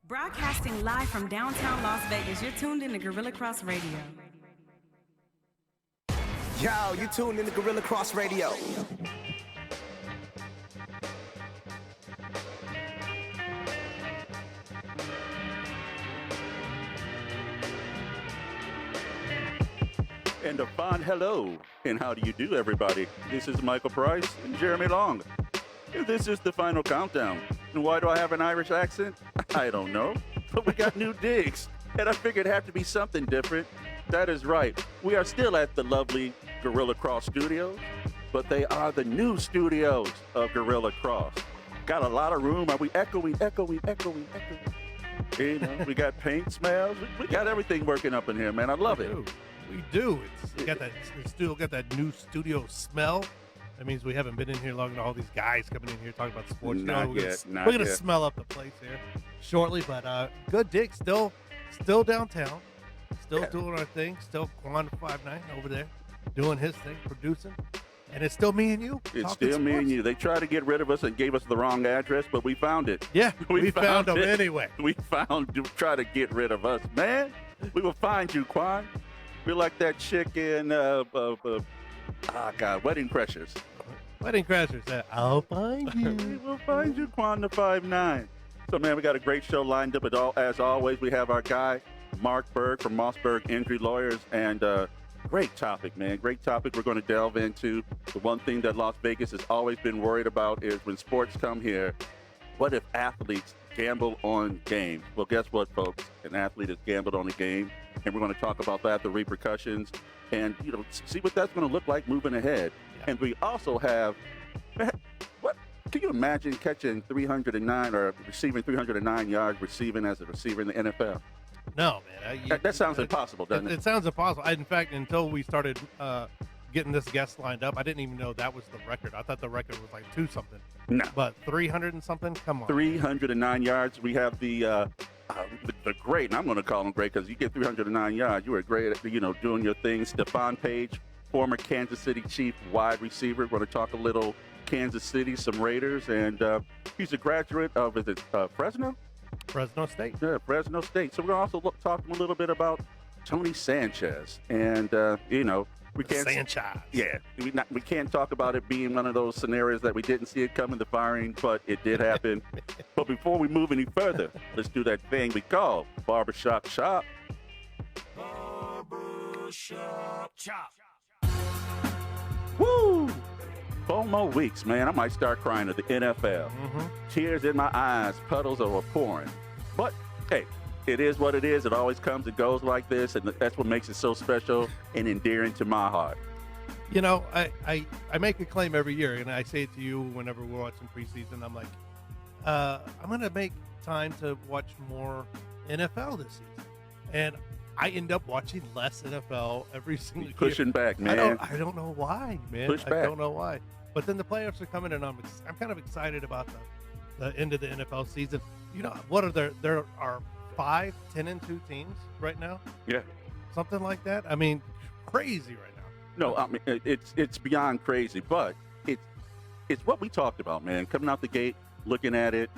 Broadcasting live from downtown Las Vegas, you're tuned in to Gorilla Cross Radio. Yo, you tuned in to Gorilla Cross Radio. And a fine hello, and how do you do, everybody? This is Michael Price and Jeremy Long. And this is the final countdown. And why do I have an Irish accent? I don't know. But we got new digs, and I figured it had to be something different. That is right. We are still at the lovely Gorilla Cross Studios, but they are the new studios of Gorilla Cross. Got a lot of room. Are we echoing? You know, we got paint smells. We got everything working up in here, man. I love it. We do. It's still got that new studio smell. That means we haven't been in here long enough. All these guys coming in here talking about sports. Not we're yet. We're gonna smell up the place here shortly, but good dig. Still downtown. Still doing our thing. Still Quan 59 over there doing his thing, producing. And it's still me and you. It's still me and you. They tried to get rid of us and gave us the wrong address, but we found it. Yeah, we found them it. anyway. We try to get rid of us, man. We will find you, Quan. We're like that chick in Wedding Crashers. Wedding Crashers. I'll find you. We will find you, Quan the 5'9". So, man, we got a great show lined up. As always, we have our guy, Mark Berg from Mossberg Injury Lawyers. And great topic, man. Great topic we're going to delve into. The one thing that Las Vegas has always been worried about is when sports come here, what if athletes gamble on games? Well, guess what, folks? An athlete has gambled on a game. And we're going to talk about that, the repercussions, and, you know, see what that's going to look like moving ahead. Yeah. And we also have, what? Can you imagine catching 309 or receiving 309 yards receiving as a receiver in the NFL? No, man. That sounds impossible, doesn't it? It sounds impossible. In fact, until we started getting this guest lined up, I didn't even know that was the record. I thought the record was like 2-something. No. But 300 and something? Come on. 309 yards. We have the great, and I'm going to call him great because you get 309 yards. You were great at, doing your thing. Stephone Paige, former Kansas City Chief wide receiver. We're going to talk a little Kansas City, some Raiders, and he's a graduate of, is it Fresno? Fresno State. Yeah, Fresno State. So we're going to also talk a little bit about Tony Sanchez. And, we can't. Sanchez. Yeah, we can't talk about it being one of those scenarios that we didn't see it coming, the firing, but it did happen. But before we move any further, let's do that thing we call Barbershop Shop. Barbershop Shop. Woo! 4 more weeks, man. I might start crying at the NFL. Mm-hmm. Tears in my eyes, puddles are pouring. But hey, it is what it is. It always comes and goes like this, and that's what makes it so special and endearing to my heart. You know, I make a claim every year, and I say it to you whenever we're watching preseason. I'm like, I'm going to make time to watch more NFL this season. And I end up watching less NFL every single year. Pushing back, man. I don't know why, man. Push back. I don't know why. But then the playoffs are coming, and I'm kind of excited about the end of the NFL season. You know, what are there are 5 10-2 teams right now? Yeah. Something like that. I mean, crazy right now. No, I mean, it's beyond crazy, but it's what we talked about, man. Coming out the gate, looking at it,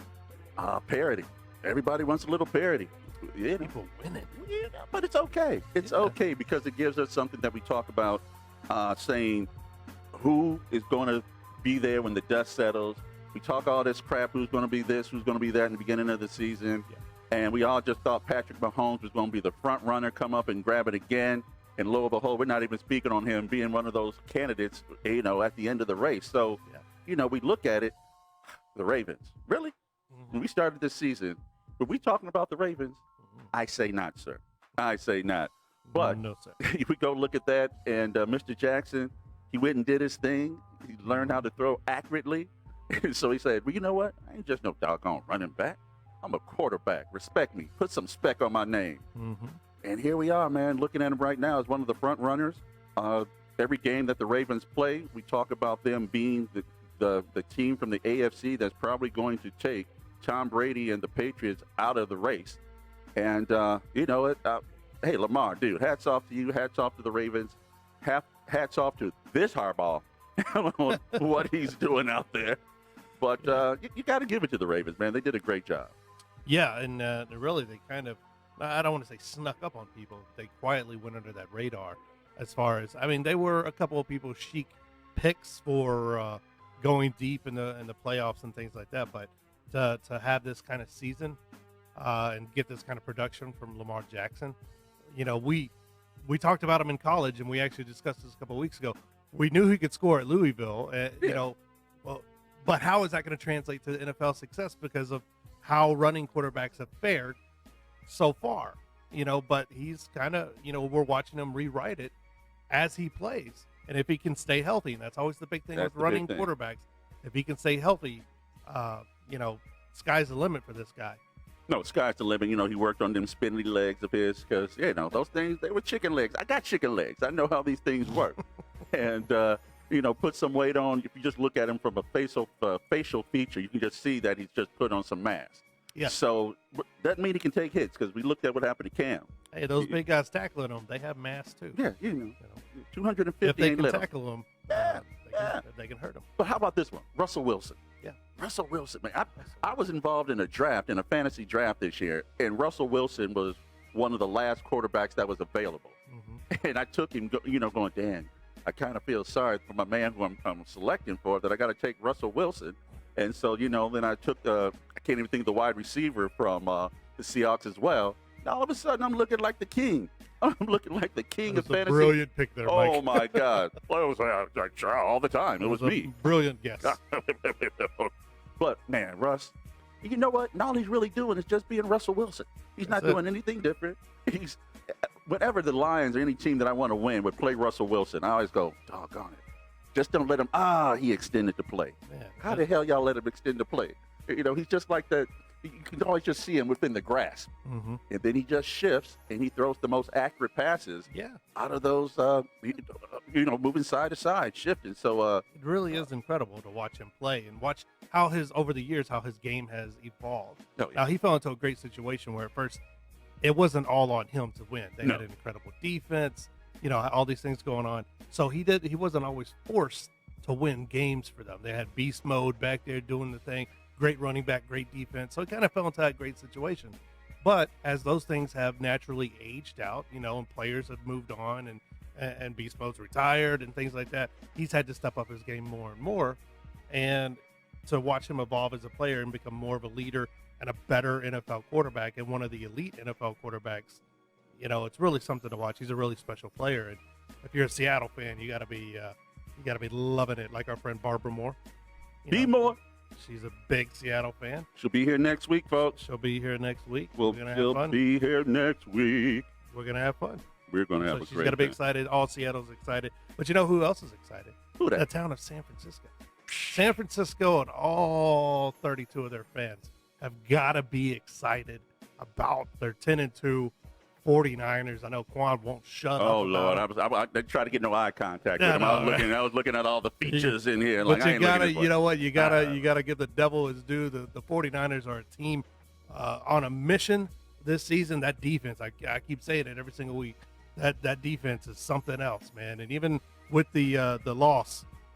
parity. Everybody wants a little parity. Yeah, people win it. Yeah, but it's okay. It's okay because it gives us something that we talk about, saying who is going to be there when the dust settles. We talk all this crap, who's going to be this, who's going to be that in the beginning of the season. Yeah. And we all just thought Patrick Mahomes was going to be the front runner, come up and grab it again. And lo and behold, we're not even speaking on him being one of those candidates, at the end of the race. So, we look at it, the Ravens. Really? Mm-hmm. When we started this season, were we talking about the Ravens? Mm-hmm. I say not, sir. I say not. But no, sir. We go look at that, and Mr. Jackson, he went and did his thing. He learned how to throw accurately. And so he said, well, you know what? I ain't just no doggone running back. I'm a quarterback. Respect me. Put some spec on my name. Mm-hmm. And here we are, man, looking at him right now as one of the front runners. Every game that the Ravens play, we talk about them being the team from the AFC that's probably going to take Tom Brady and the Patriots out of the race. And, hey, Lamar, dude, hats off to you. Hats off to the Ravens. Hats off to this Harbaugh. What he's doing out there. But you got to give it to the Ravens, man. They did a great job. Yeah, and really they kind of, I don't want to say snuck up on people. They quietly went under that radar as far as, I mean, they were a couple of people chic picks for going deep in the playoffs and things like that. But to have this kind of season and get this kind of production from Lamar Jackson, we talked about him in college, and we actually discussed this a couple of weeks ago. We knew he could score at Louisville, but how is that going to translate to NFL success because of how running quarterbacks have fared so far? But he's kind of, we're watching him rewrite it as he plays. And if he can stay healthy, and that's always the big thing with running quarterbacks, if he can stay healthy, sky's the limit for this guy. No, sky's the limit. He worked on them spindly legs of his because, those things, they were chicken legs. I got chicken legs. I know how these things work. And, put some weight on. If you just look at him from a facial feature, you can just see that he's just put on some mass. Yeah. So doesn't mean he can take hits because we looked at what happened to Cam. Hey, those big guys tackling them, they have mass too. Yeah, 250 if they ain't can little. tackle them, they can hurt them. But how about this one? Russell Wilson. Yeah. Russell Wilson, man. I was involved in a fantasy draft this year, and Russell Wilson was one of the last quarterbacks that was available. Mm-hmm. And I took him, going, Dan, I kind of feel sorry for my man who I'm selecting for, that I got to take Russell Wilson. And so, then I took I can't even think of the wide receiver from the Seahawks as well. Now, all of a sudden, I'm looking like the king. I'm looking like the king of fantasy. Brilliant pick there, Mike. Oh, my God. Well, it was all the time. It was me. Brilliant guess. But, man, Russ, you know what? All he's really doing is just being Russell Wilson. He's not doing anything different. Whenever the Lions or any team that I want to win would play Russell Wilson, I always go, doggone it. Just don't let him, he extended the play. Man, how the hell y'all let him extend the play? He's just like that. You can always just see him within the grasp. Mm-hmm. And then he just shifts, and he throws the most accurate passes out of those, moving side to side, shifting. So it really is incredible to watch him play and watch how over the years, how his game has evolved. Oh, yeah. Now, he fell into a great situation where at first it wasn't all on him to win. They had an incredible defense, all these things going on. So he wasn't always forced to win games for them. They had beast mode back there doing the thing. Great running back, great defense. So he kind of fell into that great situation. But as those things have naturally aged out, and players have moved on and beast mode's retired and things like that, he's had to step up his game more and more. And to watch him evolve as a player and become more of a leader and a better NFL quarterback and one of the elite NFL quarterbacks, it's really something to watch. He's a really special player. And if you're a Seattle fan, you got to be loving it, like our friend Barbara Moore. Moore. She's a big Seattle fan. She'll be here next week, folks. She'll be here next week. She'll be here next week. We're going to have fun. We're going to have a great She's going to be excited. All Seattle's excited. But you know who else is excited? Who that? The town of San Francisco. San Francisco and all 32 of their fans have got to be excited about their 10-2 49ers. I know Quan won't shut up. Oh, Lord. I tried to get no eye contact with him. I was looking at all the features in here. Like, you got to, you know what? You got to give the devil his due. The 49ers are a team on a mission this season. That defense, I keep saying it every single week. That defense is something else, man. And even with the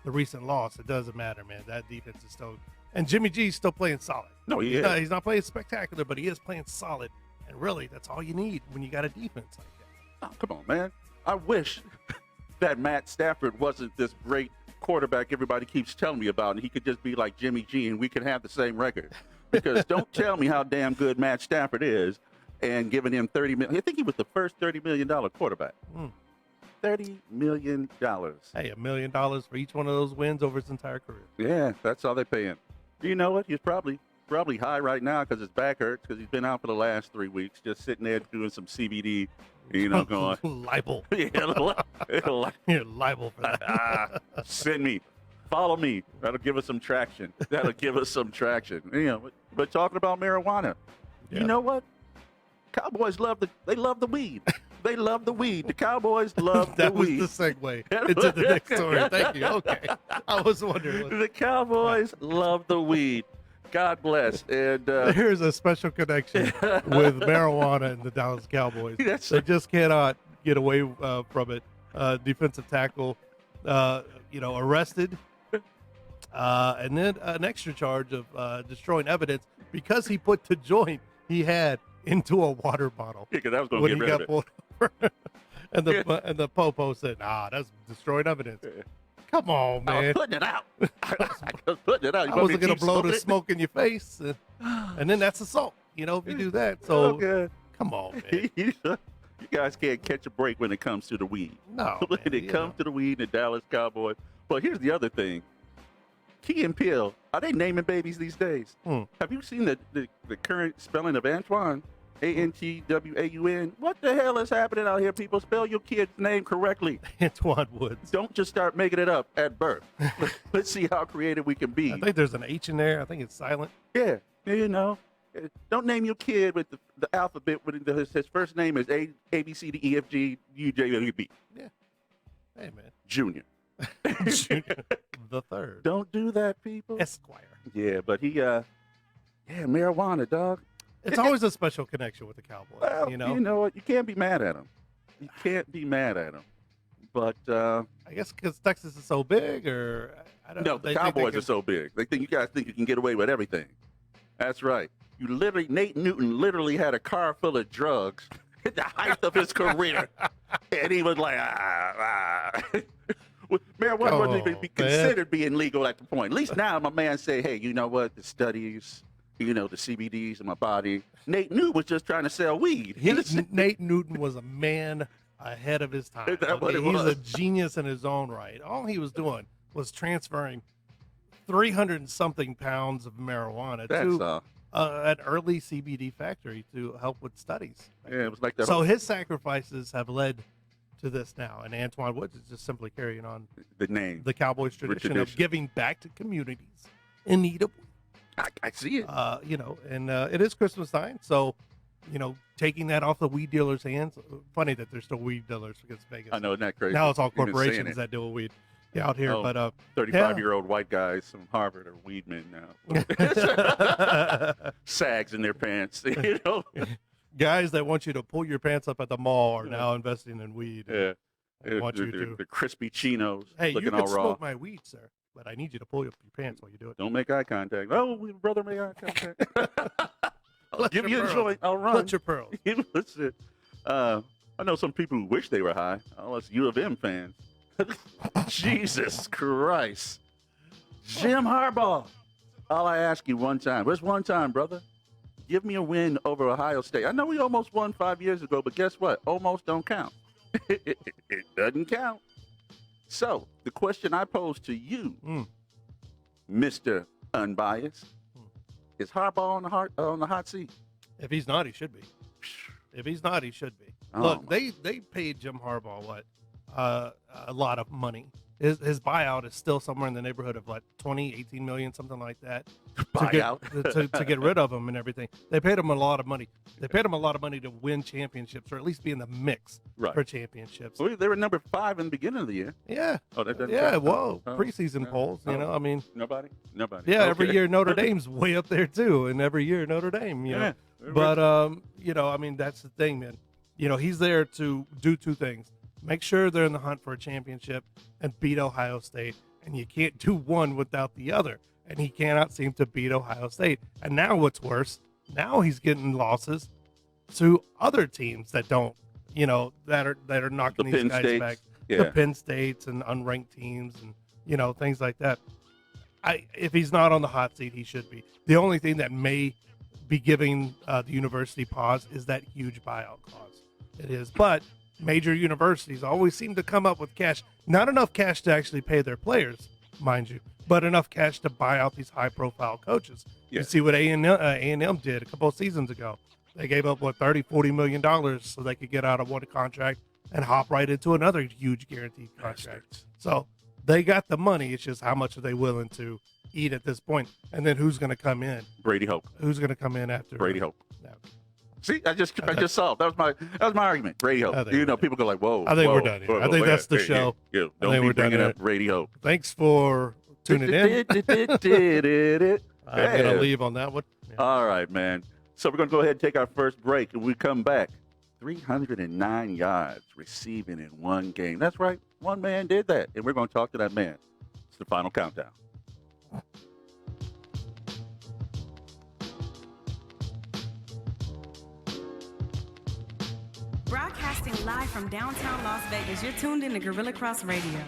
recent loss, it doesn't matter, man. That defense is still, and Jimmy G's still playing solid. No, he is. He's not playing spectacular, but he is playing solid. And really, that's all you need when you got a defense like that. Oh, come on, man. I wish that Matt Stafford wasn't this great quarterback everybody keeps telling me about, and he could just be like Jimmy G, and we could have the same record. Because don't tell me how damn good Matt Stafford is, and giving him $30 million. I think he was the first $30 million quarterback. $30 million. Hey, $1 million for each one of those wins over his entire career. Yeah, that's all they pay him. You know what? He's probably high right now because his back hurts because he's been out for the last 3 weeks, just sitting there doing some CBD, going. Libel. Yeah, you're liable for that. Send me. Follow me. That'll give us some traction. But talking about marijuana, you know what? Cowboys love the weed. They love the weed. The Cowboys love the weed. That was the segue into the next story. Thank you. Okay. I was wondering. The Cowboys love the weed. God bless. And here's a special connection with marijuana and the Dallas Cowboys. They just cannot get away from it. Defensive tackle, arrested. And then an extra charge of destroying evidence because he put the joint he had into a water bottle. Yeah, because I was going when to get he rid got of it. pulled over. And the popo said, "Nah, that's destroyed evidence." Yeah. Come on, I was man. putting it out. I was putting it out. You I want me wasn't gonna keep blow the smoking it? smoke in your face, and then that's assault. You know, if you do that. So Oh, God. come on, man. You guys can't catch a break when it comes to the weed. No, When man, it you comes know. to the weed and the Dallas Cowboys. But here's the other thing. Key and Peele, are they naming babies these days? Have you seen the current spelling of Antoine? Antwaun. What the hell is happening out here, people? Spell your kid's name correctly. Antoine Woods. Don't just start making it up at birth. Let's see how creative we can be. I think there's an H in there. I think it's silent. Yeah, you know. Don't name your kid with the alphabet. With his first name is A B C D E F G U J W B. Yeah. Hey, man. Junior. Junior the third. Don't do that, people. Esquire. Yeah, but he marijuana, dog. It's always a special connection with the Cowboys. Well, you know. you know what? You can't be mad at him. You can't be mad at him. But I guess because Texas is so big, or I don't know. no, the Cowboys are so big. They think you guys think you can get away with everything. That's right. Nate Newton literally had a car full of drugs at the height of his career, and he was like, marijuana wasn't even be considered being legal at the point. At least now, my man say, hey, you know what? The studies, you know, the CBDs in my body. Nate Newton was just trying to sell weed. Nate Newton was a man ahead of his time. Is that what it He's was? a genius in his own right. All he was doing was transferring 300 and something pounds of marijuana to an early CBD factory to help with studies. Yeah, it was like that. So his sacrifices have led to this now, and Antoine Woods is just simply carrying on the name, the Cowboys tradition of giving back to communities in need of. I see it. You know, and it is Christmas time, so you know, taking that off the weed dealers' hands. Funny that there's still weed dealers against Vegas. I know, isn't that crazy? Now it's all You've been saying corporations that deal with weed out here, Oh, but 35-year-old white guys from Harvard are weed men now. Sags in their pants, you know. guys that want you to pull your pants up at the mall are now investing in weed. Yeah, and want you to. the crispy chinos Hey, looking you all can raw. smoke my weed, sir, but I need you to pull up your pants while you do it. Don't make eye contact. Oh, brother, make eye contact. I'll give you a pearls. joint. I'll run. Clutch your pearls. That's it. I know some people who wish they were high. All us U of M fans. Jesus Christ. Jim Harbaugh. All I ask you one time. Where's one time, brother? Give me a win over Ohio State. I know we almost won 5 years ago, but guess what? Almost don't count. It doesn't count. So, the question I pose to you, Mr. Unbiased, is Harbaugh on the hot seat? If he's not, he should be. If he's not, he should be. Oh, Look, they paid Jim Harbaugh what? A lot of money. His buyout is still somewhere in the neighborhood of like 20, 18 million, something like that. to get rid of him and everything. They paid him a lot of money. They paid him a lot of money to win championships, or at least be in the mix for championships. Well, they were number 5 in the beginning of the year. Yeah. Oh, that doesn't yeah. count? Well, Oh, preseason yeah. polls. You know, I mean, Nobody. yeah. Okay. Every year Notre Dame's way up there too, and every year Notre Dame. You know, Yeah. but you know, I mean, that's the thing, man. You know, he's there to do two things: make sure they're in the hunt for a championship and beat Ohio State. And you can't do one without the other. And he cannot seem to beat Ohio State. And now what's worse, now he's getting losses to other teams that don't, you know, that are knocking The these Penn guys States. back. Yeah. The Penn States and unranked teams and, you know, things like that. If he's not on the hot seat, he should be. The only thing that may be giving the university pause is that huge buyout clause. It is. But major universities always seem to come up with cash. Not enough cash to actually pay their players, mind you, but enough cash to buy out these high-profile coaches. Yeah. You see what A&M did a couple of seasons ago. They gave up, $30-40 million so they could get out of one contract and hop right into another huge guaranteed contract. So they got the money. It's just how much are they willing to eat at this point? And then who's going to come in? Brady Hope. Who's going to come in after? Brady Hope. No. See, I just solved. That was my argument. Brady Hope. You know, people go like, "Whoa." I think whoa, we're done here. whoa, I think whoa, that's the hey, show. Yeah, I think don't be we're done bringing here. up Brady Hope. Thanks for tuning in. I'm going to leave on that one. Yeah. All right, man. So we're going to go ahead and take our first break, and we come back. 309 yards receiving in one game. That's right. One man did that, and we're going to talk to that man. It's the final countdown. Broadcasting live from downtown Las Vegas, you're tuned in to Gorilla Cross Radio.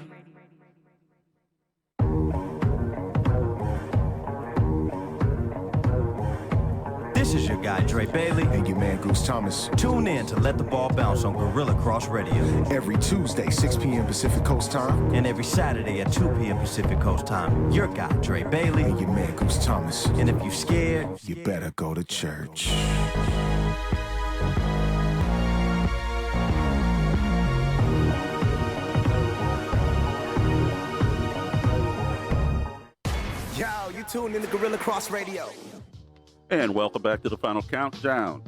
This is your guy, Dre Bailey. And your man, Goose Thomas. Tune in to Let the Ball Bounce on Gorilla Cross Radio. Every Tuesday, 6 p.m. Pacific Coast time. And every Saturday at 2 p.m. Pacific Coast time. Your guy, Dre Bailey. And your man, Goose Thomas. And if you're scared, you better go to church. Yo, you tuned in to Gorilla Cross Radio. And welcome back to the final countdown.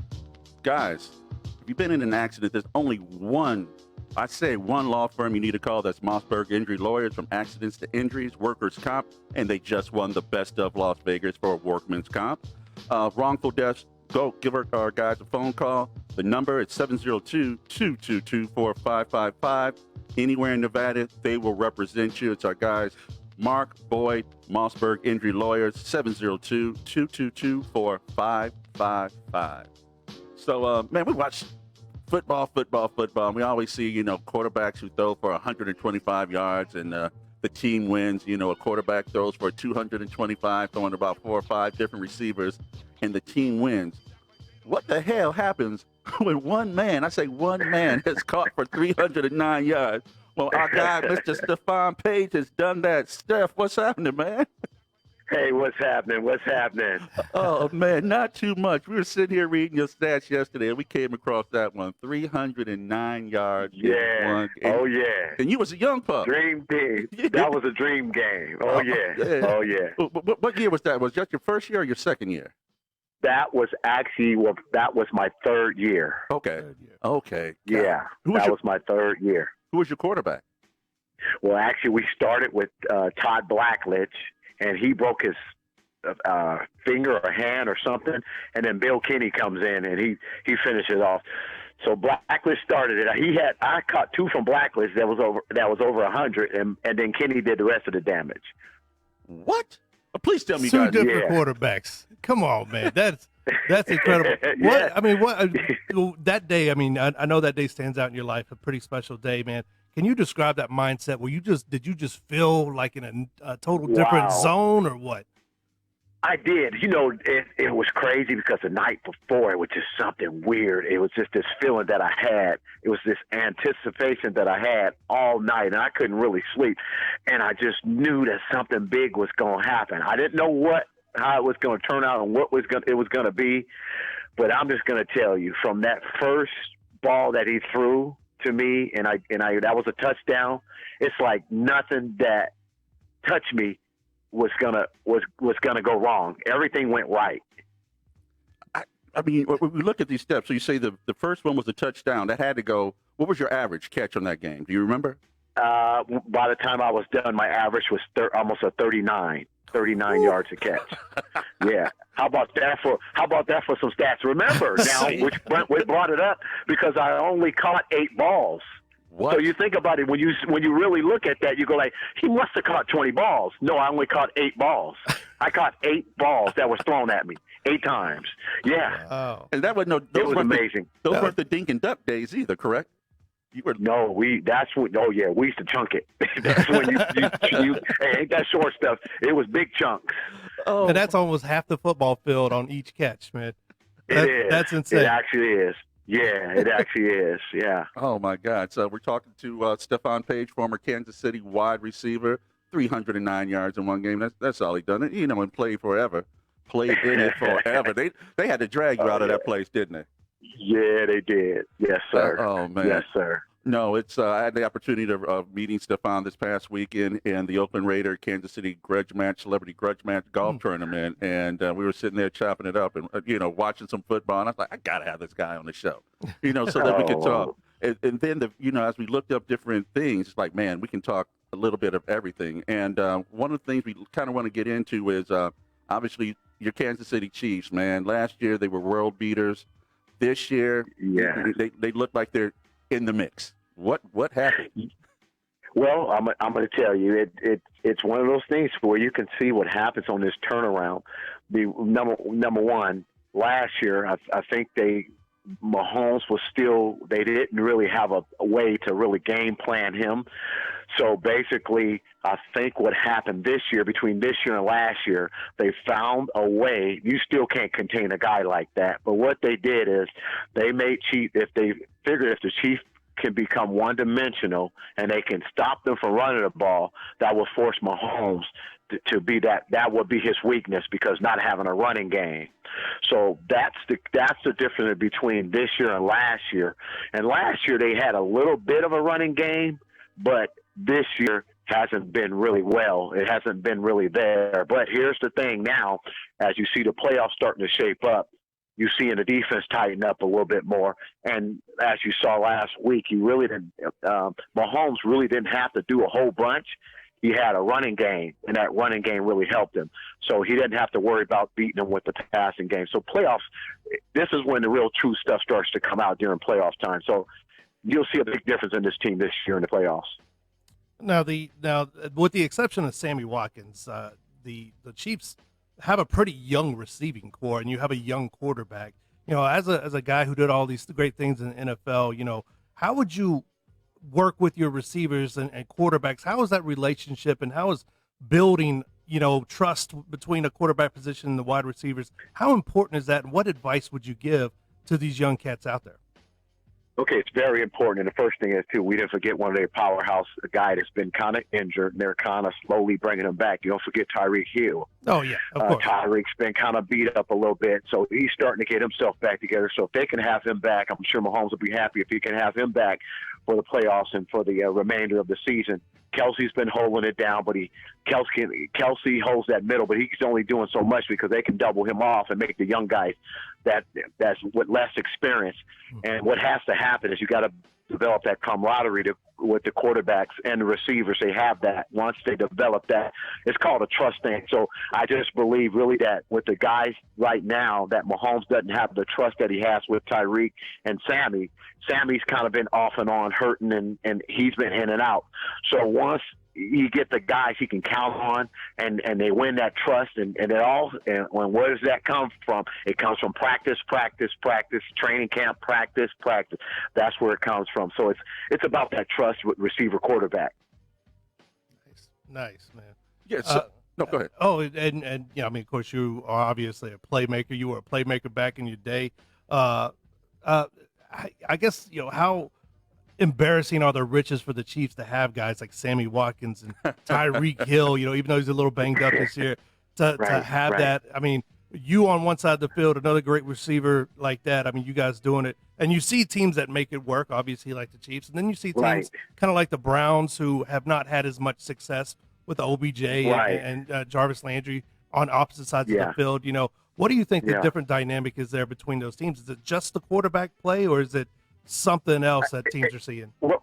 Guys, if you've been in an accident, there's only one law firm you need to call. That's Mossberg Injury Lawyers. From accidents to injuries, workers' comp, and they just won the Best of Las Vegas for workman's comp. Wrongful deaths, go give our guys a phone call. The number is 702-222-4555. Anywhere in Nevada, they will represent you. It's our guys, Mark Boyd, Mossberg Injury Lawyers, 702-222-4555. So, man, we watch football, and we always see, quarterbacks who throw for 125 yards and the team wins. A quarterback throws for 225, throwing about 4 or 5 different receivers, and the team wins. What the hell happens when one man is caught for 309 yards? Well, our guy, Mr. Stephone Paige, has done that. Steph, what's happening, man? Hey, what's happening? Oh, man, not too much. We were sitting here reading your stats yesterday, and we came across that one. 309 yards. Yeah. Oh, yeah. And you was a young pup. Dream big. That was a dream game. Oh, yeah. Oh, yeah. What year was that? Was that your first year or your second year? That was my third year. Okay. Yeah, that was my third year. Who was your quarterback? Well, actually, we started with Todd Blackledge, and he broke his finger or hand or something, and then Bill Kinney comes in, and he finishes off. So Blackledge started it. I caught 2 from Blackledge that was over 100, and then Kinney did the rest of the damage. What? Please tell me, Two guys. different quarterbacks. Come on, man. That's incredible. Yeah. That day, I know that day stands out in your life, a pretty special day, man. Can you describe that mindset? Did you just feel like in a total different zone or what? I did. It was crazy because the night before it was just something weird. It was just this feeling that I had. It was this anticipation that I had all night, and I couldn't really sleep. And I just knew that something big was going to happen. I didn't know how it was going to turn out and what it was going to be, but I'm just going to tell you, from that first ball that he threw to me, and that was a touchdown. It's like nothing that touched me was gonna go wrong. Everything went right. When we look at these steps, so you say the first one was a touchdown. That had to go. What was your average catch on that game? Do you remember? By the time I was done, my average was almost a 39 yards a catch. Yeah. How about that for some stats? Remember now, we brought it up because I only caught 8 balls. What? So you think about it, when you really look at that, you go like, he must have caught 20 balls. No, I only caught 8 balls. I caught 8 balls that was thrown at me 8 times. Yeah. Oh. And that was it was amazing. Those weren't the dink and duck days either, correct? We used to chunk it. That's when you ain't that short stuff. It was big chunks. Oh. And that's almost half the football field on each catch, man. It is. That's insane. It actually is. Yeah, it actually is. Yeah. Oh, my God. So we're talking to Stephone Paige, former Kansas City wide receiver, 309 yards in one game. That's all he done. And played forever. Played in it forever. They had to drag you out of that place, didn't they? Yeah, they did. Yes, sir. Oh, man. Yes, sir. No, it's I had the opportunity of meeting Stephone this past weekend in the Oakland Raider Kansas City celebrity grudge match golf tournament, and we were sitting there chopping it up and watching some football. And I was like, I gotta have this guy on the show, so that we could talk. And then as we looked up different things, it's like, man, we can talk a little bit of everything. And one of the things we kind of want to get into is obviously your Kansas City Chiefs, man. Last year they were world beaters. This year, they look like they're in the mix. What happened? Well, I'm going to tell you, it's one of those things where you can see what happens on this turnaround. The number one last year, I think they Mahomes was still, they didn't really have a way to really game plan him. So basically, I think what happened this year, between this year and last year, they found a way. You still can't contain a guy like that. But what they did is they made Chief, if they figured if the Chief can become one-dimensional and they can stop them from running the ball, that will force Mahomes to be that would be his weakness, because not having a running game. So that's the difference between this year and last year. And last year they had a little bit of a running game, but this year hasn't been really well. It hasn't been really there. But here's the thing now, as you see the playoffs starting to shape up, you see the defense tighten up a little bit more. And as you saw last week, he really didn't. Mahomes really didn't have to do a whole bunch. He had a running game, and that running game really helped him. So he didn't have to worry about beating him with the passing game. So playoffs, this is when the real true stuff starts to come out during playoff time. So you'll see a big difference in this team this year in the playoffs. Now, with the exception of Sammy Watkins, the Chiefs have a pretty young receiving core, and you have a young quarterback. As a guy who did all these great things in the NFL, how would you work with your receivers and quarterbacks? How is that relationship, and how is building, trust between a quarterback position and the wide receivers? How important is that, and what advice would you give to these young cats out there? Okay, it's very important. And the first thing is, too, we didn't forget one of their powerhouse guy that's been kind of injured, and they're kind of slowly bringing him back. You don't forget Tyreek Hill. Oh, yeah, of course. Tyreek's been kind of beat up a little bit, so he's starting to get himself back together. So if they can have him back, I'm sure Mahomes will be happy if he can have him back for the playoffs and for the remainder of the season. Kelsey's been holding it down, but Kelsey holds that middle, but he's only doing so much because they can double him off and make the young guys that's with less experience. And what has to happen is you got to develop that camaraderie with the quarterbacks and the receivers. They have that. Once they develop that, it's called a trust thing. So I just believe really that with the guys right now, that Mahomes doesn't have the trust that he has with Tyreek and Sammy. Sammy's kind of been off and on hurting, and he's been in and out. So once you get the guys he can count on, and they win that trust, and where does that come from? It comes from practice, training camp, practice. That's where it comes from. So it's about that trust with receiver quarterback. Nice, man. Yes. No, go ahead. Of course, you are obviously a playmaker. You were a playmaker back in your day. I guess, how embarrassing are the riches for the Chiefs to have guys like Sammy Watkins and Tyreek Hill, even though he's a little banged up this year, to have that. I mean, you on one side of the field, another great receiver like that. I mean, you guys doing it. And you see teams that make it work, obviously, like the Chiefs. And then you see teams kind of like the Browns, who have not had as much success with OBJ and Jarvis Landry on opposite sides of the field. What do you think the different dynamic is there between those teams? Is it just the quarterback play, or is it something else that teams are seeing? Well,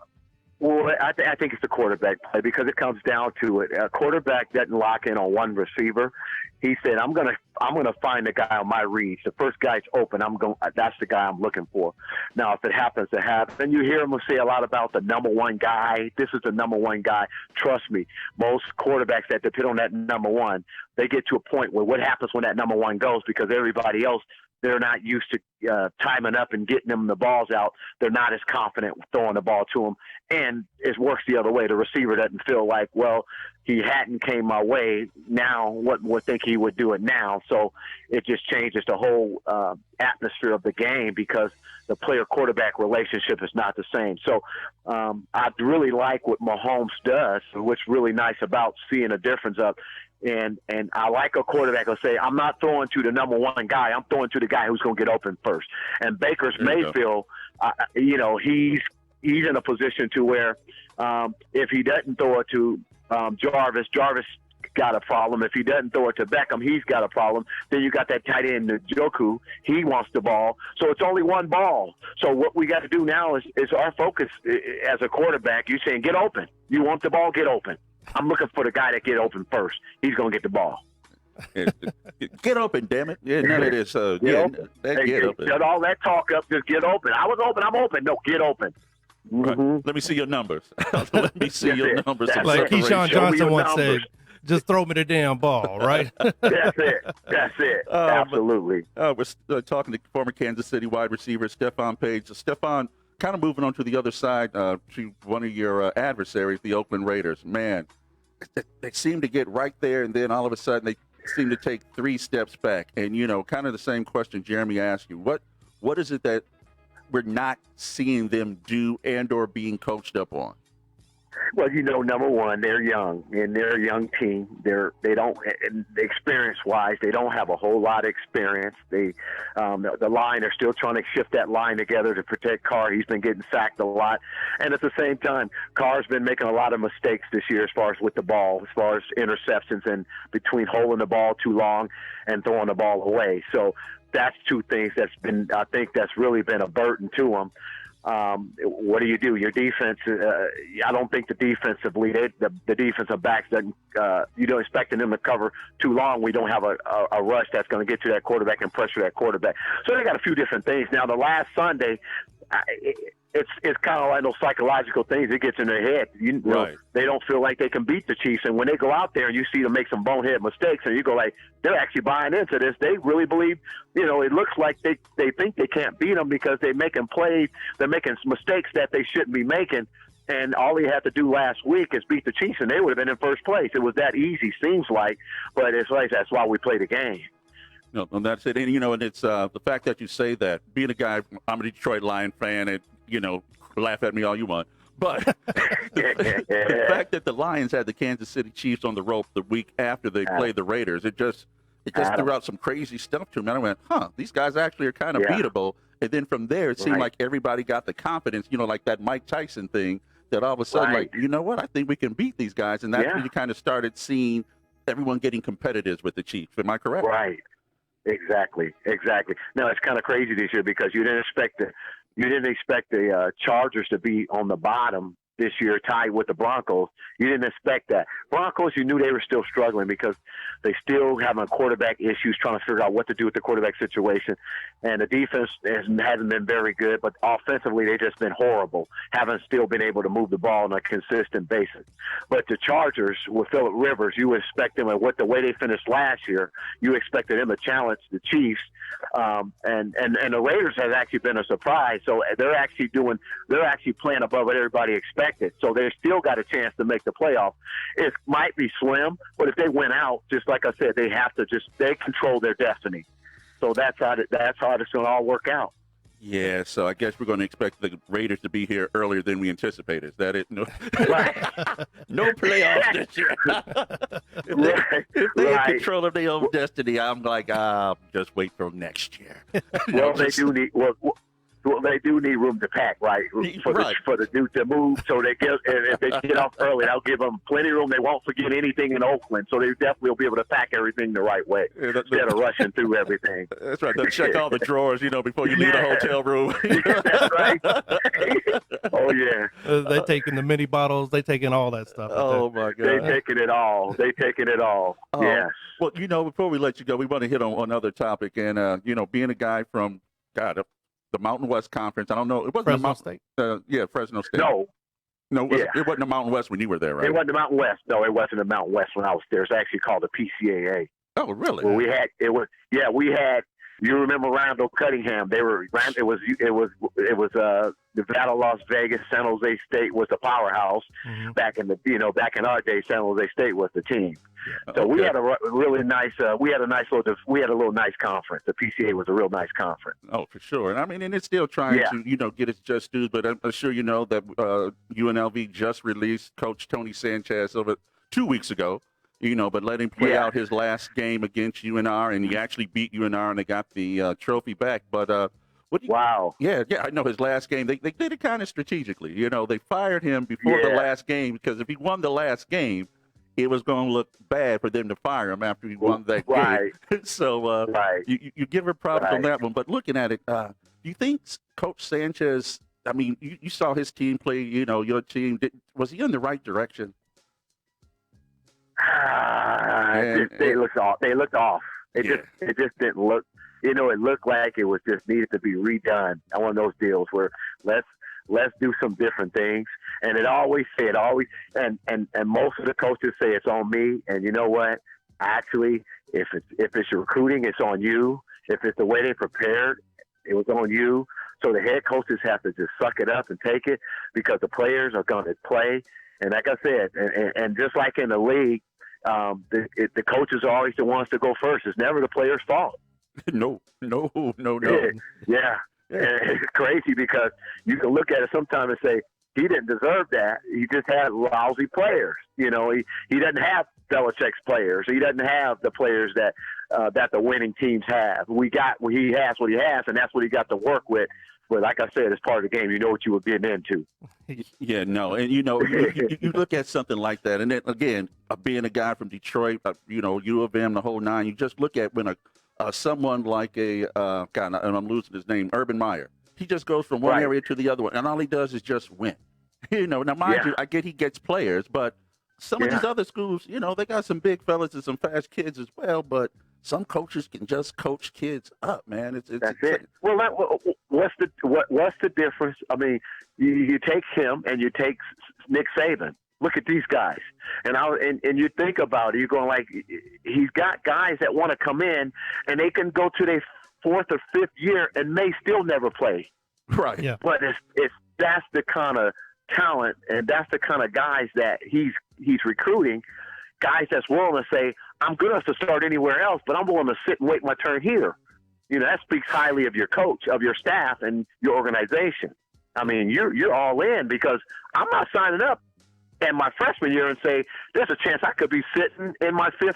I think it's the quarterback play, because it comes down to it. A quarterback doesn't lock in on one receiver. He said, "I'm gonna find the guy on my reads. The first guy's open. That's the guy I'm looking for." Now, if it happens to happen, you hear him say a lot about the number one guy. This is the number one guy. Trust me, most quarterbacks that depend on that number one, they get to a point where what happens when that number one goes, because everybody else, they're not used to timing up and getting them the balls out. They're not as confident throwing the ball to them. And it works the other way. The receiver doesn't feel like, well, he hadn't came my way. Now, what would think he would do it now? So it just changes the whole atmosphere of the game, because the player-quarterback relationship is not the same. So I really like what Mahomes does, what's really nice about seeing a difference of. And I like a quarterback who'll say, "I'm not throwing to the number one guy. I'm throwing to the guy who's going to get open first." And Baker's Mayfield, he's in a position to where if he doesn't throw it to Jarvis got a problem. If he doesn't throw it to Beckham, he's got a problem. Then you got that tight end, Njoku. He wants the ball. So it's only one ball. So what we got to do now is our focus as a quarterback. You're saying, get open. You want the ball, get open. I'm looking for the guy that get open first. He's going to get the ball. Get open, damn it. Yeah, none of this. Get open. Shut all that talk up. Just get open. I was open. I'm open. No, get open. Right. Let me see your numbers. Let me see your numbers. Like Keyshawn Johnson once said, Just throw me the damn ball, right? That's it. Absolutely. We're talking to former Kansas City wide receiver Stephone Paige. Stephone, kind of moving on to the other side, to one of your adversaries, the Oakland Raiders. Man, they seem to get right there, and then all of a sudden they seem to take 3 steps back. And, kind of the same question Jeremy asked you. What is it that we're not seeing them do and or being coached up on? Well, number one, they're young, and they're a young team. They don't, experience-wise, they don't have a whole lot of experience. The line, they're still trying to shift that line together to protect Carr. He's been getting sacked a lot, and at the same time, Carr's been making a lot of mistakes this year as far as with the ball, as far as interceptions and between holding the ball too long and throwing the ball away. So that's 2 things I think that's really been a burden to them. What do? Your defense, I don't think the defensively, the defensive backs, you don't expect them to cover too long. We don't have a rush that's going to get to that quarterback and pressure that quarterback. So they got a few different things. Now, the last Sunday, it's kind of like those psychological things. It gets in their head. Right. They don't feel like they can beat the Chiefs. And when they go out there and you see them make some bonehead mistakes, and you go like, they're actually buying into this. They really believe, it looks like they think they can't beat them because they're making plays. They're making mistakes that they shouldn't be making. And all he had to do last week is beat the Chiefs, and they would have been in first place. It was that easy, seems like. But it's like that's why we play the game. No, and that's it. And, and it's the fact that you say that. Being a guy, I'm a Detroit Lion fan, and, laugh at me all you want. But the fact that the Lions had the Kansas City Chiefs on the rope the week after they played the Raiders, it just threw out some crazy stuff to me. And I went, these guys actually are kind of beatable. And then from there, it seemed like everybody got the confidence, like that Mike Tyson thing, that all of a sudden, like, you know what, I think we can beat these guys. And that's when you kind of started seeing everyone getting competitive with the Chiefs. Am I correct? Right. Exactly. No, it's kind of crazy this year because you didn't expect the Chargers to be on the bottom this year, tied with the Broncos. You didn't expect that. Broncos, you knew they were still struggling because they still having quarterback issues, trying to figure out what to do with the quarterback situation. And the defense hasn't been very good, but offensively they've just been horrible, haven't still been able to move the ball on a consistent basis. But the Chargers with Phillip Rivers, you would expect them, with the way they finished last year, you expected them to challenge the Chiefs. And the Raiders has actually been a surprise. So they're actually playing above what everybody expected. So they still got a chance to make the playoff. It might be slim, but if they win out, just like I said, they control their destiny. So that's how it's going to all work out. Yeah, so I guess we're going to expect the Raiders to be here earlier than we anticipated. Is that it? No, no playoffs this year. If they in control of their own destiny, I'm like, just wait till next year. Well, they do need room to pack, right? For the dude to move, so if they get off early, that'll give them plenty of room. They won't forget anything in Oakland, so they definitely will be able to pack everything the right way instead of rushing through everything. That's right. They'll check all the drawers, before you leave the hotel room. That's right. Oh yeah. They taking the mini bottles. They taking all that stuff. Oh my God. They taking it all. Yes. Well, before we let you go, we want to hit on another topic, and being a guy from the Mountain West Conference. I don't know. It wasn't Fresno State. Fresno State. No, it wasn't the Mountain West when you were there, right? It wasn't the Mountain West. No, it wasn't the Mountain West when I was there. It's actually called the PCAA. Oh, really? Well, we had. You remember Randall Cunningham? It was Nevada, Las Vegas, San Jose State was the powerhouse. Mm-hmm. Back in our day, San Jose State was the team. Yeah. So we had a really nice, we had a little nice conference. The PCA was a real nice conference. Oh, for sure. And I mean, and it's still trying to, get its just dues, but I'm sure you know that UNLV just released Coach Tony Sanchez over 2 weeks ago, but let him play out his last game against UNR, and he actually beat UNR, and they got the trophy back. But wow. Yeah, I know his last game. They did it kind of strategically. They fired him before the last game because if he won the last game, it was going to look bad for them to fire him after he won that game. So you give her props on that one. But looking at it, do you think Coach Sanchez, I mean, you saw his team play, your team, was he in the right direction? They looked off. It just didn't look. It looked like it was just needed to be redone. On one of those deals where let's Let's do some different things. And and most of the coaches say it's on me. And you know what? Actually, if it's your recruiting, it's on you. If it's the way they prepared, it was on you. So the head coaches have to just suck it up and take it, because the players are going to play. And like I said, and just like in the league, the coaches are always the ones to go first. It's never the player's fault. No. Yeah. And it's crazy because you can look at it sometimes and say, he didn't deserve that. He just had lousy players. You know, he doesn't have Belichick's players. He doesn't have the players that the winning teams have. He has what he has, and that's what he got to work with. But like I said, it's part of the game. You know what you were getting into. Yeah, no. And, you look at something like that. And then, again, being a guy from Detroit, U of M, the whole nine, you just look at when someone like God, and I'm losing his name, Urban Meyer, he just goes from one area to the other one, and all he does is just win. Now, mind you, I get he gets players, but some of these other schools, they got some big fellas and some fast kids as well, but some coaches can just coach kids up, man. That's it. Well, what's the difference? I mean, you take him and you take Nick Saban. Look at these guys, and you think about it. You're going like, he's got guys that want to come in, and they can go to their fourth or fifth year and may still never play. Right. Yeah. But that's the kind of talent, and that's the kind of guys that he's recruiting. Guys that's willing to say, I'm good enough to start anywhere else, but I'm willing to sit and wait my turn here. That speaks highly of your coach, of your staff, and your organization. I mean, you're all in, because I'm not signing up in my freshman year and say, there's a chance I could be sitting in my fifth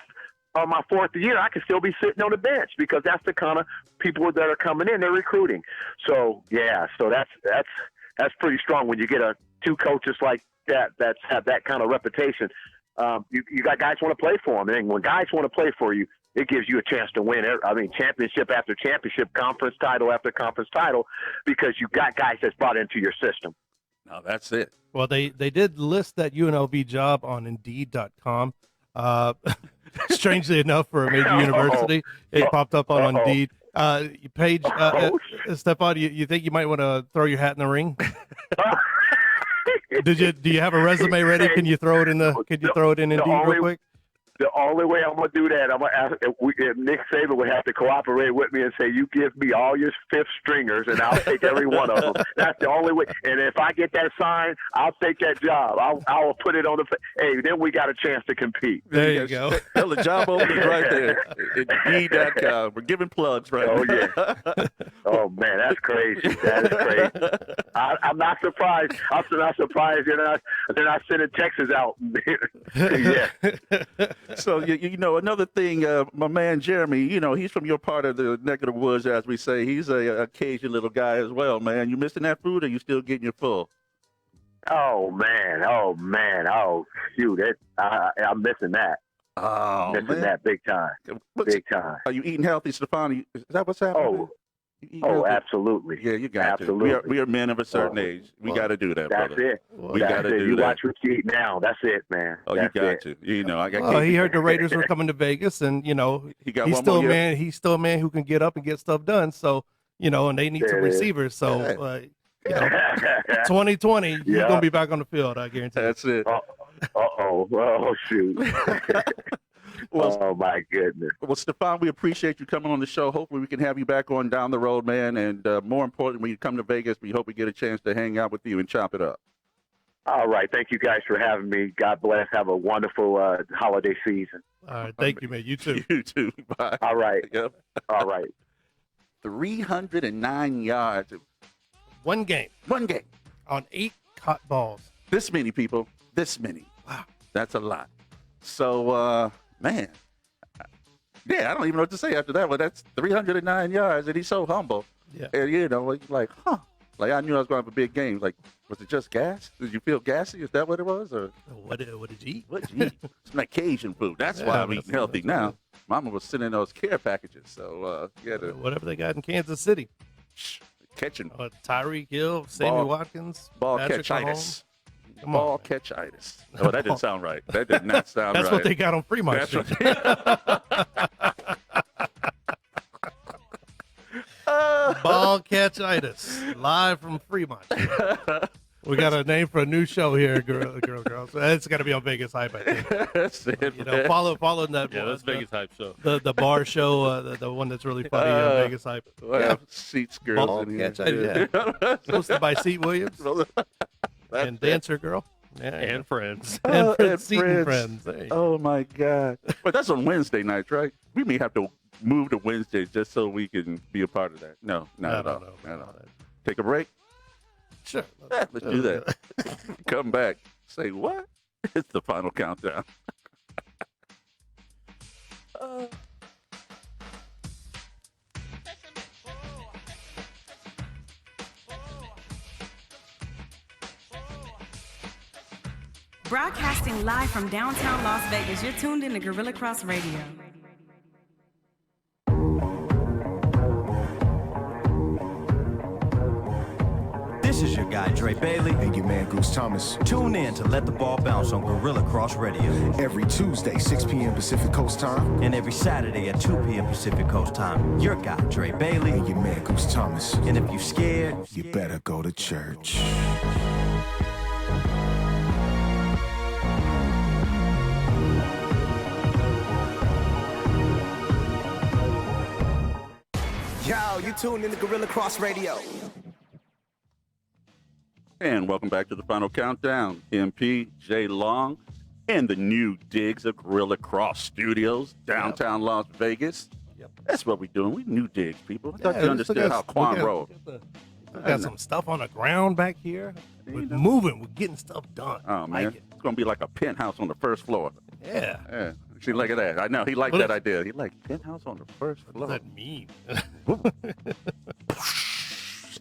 or my fourth year. I could still be sitting on the bench, because that's the kind of people that are coming in. They're recruiting. So that's pretty strong when you get two coaches like that have that kind of reputation. You got guys want to play for them, and when guys want to play for you, it gives you a chance to win. I mean, championship after championship, conference title after conference title, because you got guys that's bought into your system. No, that's it. Well, they did list that UNLV job on Indeed.com. Strangely enough, for a major university, it popped up on Indeed. Paige, Stephone, you think you might want to throw your hat in the ring? Do you have a resume ready? Can you throw it in Indeed real quick? The only way I'm going to do that, I'm going to ask if Nick Saban would have to cooperate with me and say, you give me all your fifth stringers, and I'll take every one of them. That's the only way. And if I get that sign, I'll take that job. I'll put it on hey, then we got a chance to compete. There you go. Hell, the job opening's right there. Indeed.com. We're giving plugs right now. Oh, yeah. Oh, man, that's crazy. That is crazy. I'm not surprised. I'm not surprised they're not sending Texas out. Yeah. So, another thing, my man Jeremy, he's from your part of the neck of the woods, as we say. He's a Cajun little guy as well, man. You missing that food, or you still getting your full? Oh, man. Oh, shoot. I'm missing that. Oh, missing that big time. Big time. Are you eating healthy, Stephone? Is that what's happening? Absolutely. Yeah, you got absolutely. to. We are men of a certain age. We got to do that, that's brother. It. We got to do you that. Watch what you eat now. That's it, man. Oh, that's you got it. to. I got. Well, he heard the Raiders were coming to Vegas, and he's still a man who can get up and get stuff done. So and they need some receivers. So 2020, he's gonna be back on the field. I guarantee. That's it. Oh shoot. Well, oh my goodness. Well, Stephone, we appreciate you coming on the show. Hopefully we can have you back on down the road, man. And more importantly, when you come to Vegas, we hope we get a chance to hang out with you and chop it up. All right. Thank you guys for having me. God bless. Have a wonderful holiday season. All right. Thank you, man. You too. You too. Bye. All right. Yep. All right. 309 yards. One game. On 8 caught balls. This many people. This many. Wow. That's a lot. So, man, yeah, I don't even know what to say after that. But that's 309 yards, and he's so humble. Yeah. And, it's like, like I knew I was going to have a big game. Like, was it just gas? Did you feel gassy? Is that what it was? Or what did you eat? What did you eat? It's like Cajun food. That's why I'm eating healthy now. Good. Mama was sending those care packages. So, whatever they got in Kansas City. Catching. Tyreek Hill, Sammy Watkins, ball Patrick catchitis. Mahomes. Ball catchitis. Oh, that didn't sound right. That did not sound That's right. what they got on Fremont Street. Ball catchitis, live from Fremont. We got a name for a new show here, girls. It's got to be on Vegas Hype, I think. That's it, man. Following that. Yeah, that's Vegas Hype show. The bar show, the one that's really funny on Vegas Hype. Well, Seats girls Ball in here. catchitis, yeah. Hosted by Seat Williams and Dancer Girl. Yeah, And friends. and Seat and Friends. Hey. Oh my God! But that's on Wednesday nights, right? We may have to move to Wednesday just so we can be a part of that. No, not at all. Not at all. Take a break. Sure. Let's do that. Come back. Say what? It's the final countdown. Broadcasting live from downtown Las Vegas, you're tuned in to Gorilla Cross Radio. This is your guy, Dre Bailey. And your man, Goose Thomas. Tune in to Let the Ball Bounce on Gorilla Cross Radio. Every Tuesday, 6 p.m. Pacific Coast time. And every Saturday at 2 p.m. Pacific Coast time. Your guy, Dre Bailey. And your man, Goose Thomas. And if you're scared, You better go to church. Yo, you tuned in to Gorilla Cross Radio. And welcome back to the final countdown. MP, J Long, and the new digs of Gorilla Cross Studios, downtown Las Vegas. Yep. That's what we're doing. We new digs, people. I thought Yeah, you just understood how Quan rolled. We got some stuff on the ground back here. We're moving. We're getting stuff done. Oh, man. Like it. It's going to be like a penthouse on the first floor. Yeah. Yeah. See, look at that. I know. He liked What that is- idea. He liked penthouse on the first floor. What does that mean?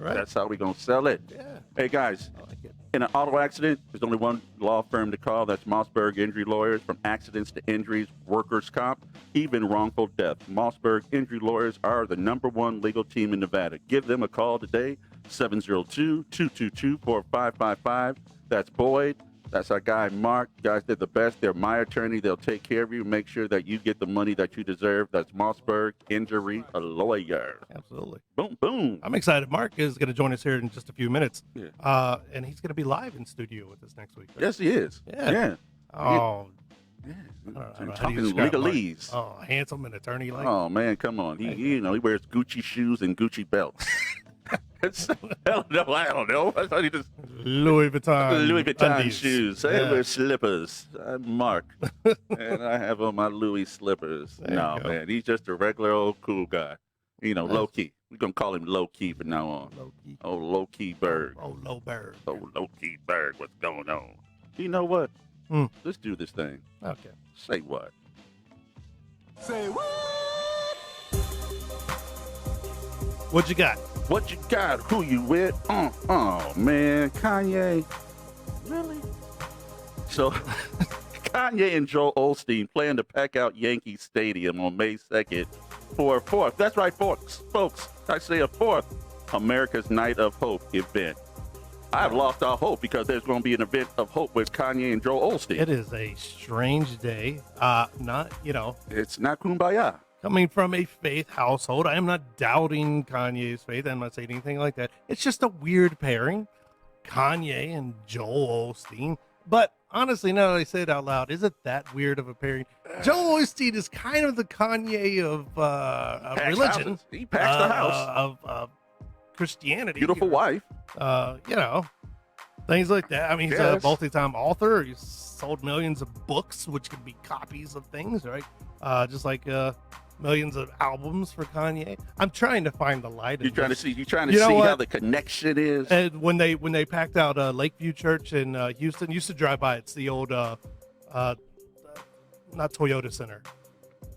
Right. That's how we're going to sell it. Yeah. Hey, guys. I like it. In an auto accident, there's only one law firm to call. That's Mossberg Injury Lawyers. From accidents to injuries, workers' comp, even wrongful death. Mossberg Injury Lawyers are the #1 legal team in Nevada. Give them a call today, 702-222-4555. That's Boyd. That's our guy, Mark. Guys, they're the best. They're my attorney. They'll take care of you, make sure that you get the money that you deserve. That's Mossberg Injury Lawyer. Absolutely. Boom, boom. I'm excited. Mark is going to join us here in just a few minutes. Yeah. And he's going to be live in studio with us next week. Right? Yes, he is. Yeah. Yeah. Oh, Yeah. I don't know how Talking do you describe Mark? legalese. Oh, handsome and attorney like. Oh man, come on. He wears Gucci shoes and Gucci belts. Hell no, I don't know. I thought he just Louis Vuitton. Louis Vuitton undies. shoes. I Yeah. wear slippers. I'm Mark, and I have on my Louis slippers. There you No go. man, he's just a regular old cool guy. Low key. We're gonna call him low key from now on. Low key. Oh, low key Berg. Oh, low bird. Oh, low key Berg. What's going on? You know what? Hmm. Let's do this thing. Okay. Say what? What you got? What you got? Who you with? Oh man, Kanye. Really? So, Kanye and Joel Osteen plan to pack out Yankee Stadium on May 2nd for a fourth. That's right, folks. I say a fourth America's Night of Hope event. I've lost all hope because there's going to be an event of hope with Kanye and Joel Osteen. It is a strange day. It's not kumbaya. Coming from a faith household, I am not doubting Kanye's faith. I'm not saying anything like that. It's just a weird pairing, Kanye and Joel Osteen. But honestly, now that I say it out loud, is it that weird of a pairing? Joel Osteen is kind of the Kanye of Packs religion. houses. He packs the house. Of Christianity. Beautiful wife. Things like that. I mean, he's Yes. a multi-time author. He's sold millions of books, which can be copies of things, right? Just like millions of albums for Kanye. I'm trying to find the light. You're trying to see You know what? how the connection is. And when they packed out Lakeview Church in Houston, used to drive by. It's the old, not Toyota Center.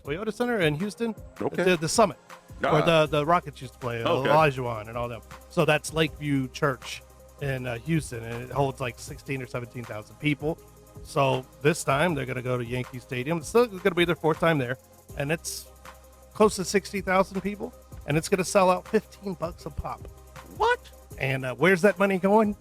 Toyota Center in Houston? Okay. The Summit. Where Ah. the Rockets used to play, Okay. Olajuwon and all them. So that's Lakeview Church in Houston, and it holds like 16 or 17,000 people. So this time they're going to go to Yankee Stadium. It's still going to be their fourth time there, and it's close to 60,000 people, and it's going to sell out $15 a pop. What? And where's that money going?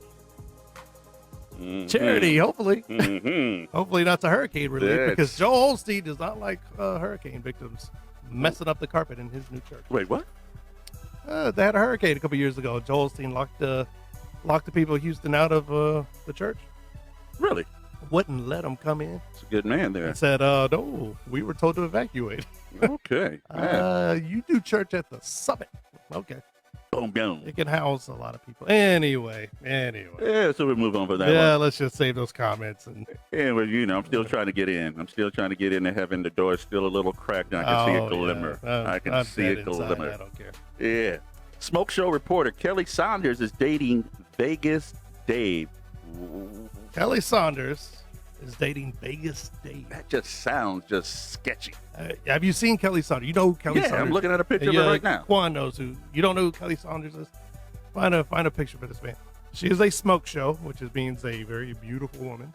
Mhm. Charity, hopefully. Mhm. Hopefully not to hurricane relief, That's- because Joel Osteen does not like hurricane victims messing up the carpet in his new church. Wait, what? They had a hurricane a couple years ago. Joel Osteen locked the people of Houston out of the church. Really? Wouldn't let them come in. It's a good man there. And said, no, we were told to evacuate. Okay. Man. You do church at the summit. Okay. Boom, boom. It can house a lot of people. Anyway. Yeah, so we move on for that Yeah, one. let's just save those comments. And Anyway, I'm still trying to get in. I'm still trying to get into heaven. The door is still a little cracked. And I can see a glimmer. I can see a glimmer. I don't care. Yeah. Smoke show reporter Kelly Saunders is dating Vegas Dave. Kelly Saunders is dating Vegas Dave. That just sounds just sketchy. Have you seen Kelly Saunders? You know who Kelly Saunders? I'm looking at a picture of her right now. Quan knows who. You don't know who Kelly Saunders is? Find a picture for this man. She is a smoke show, which means a very beautiful woman.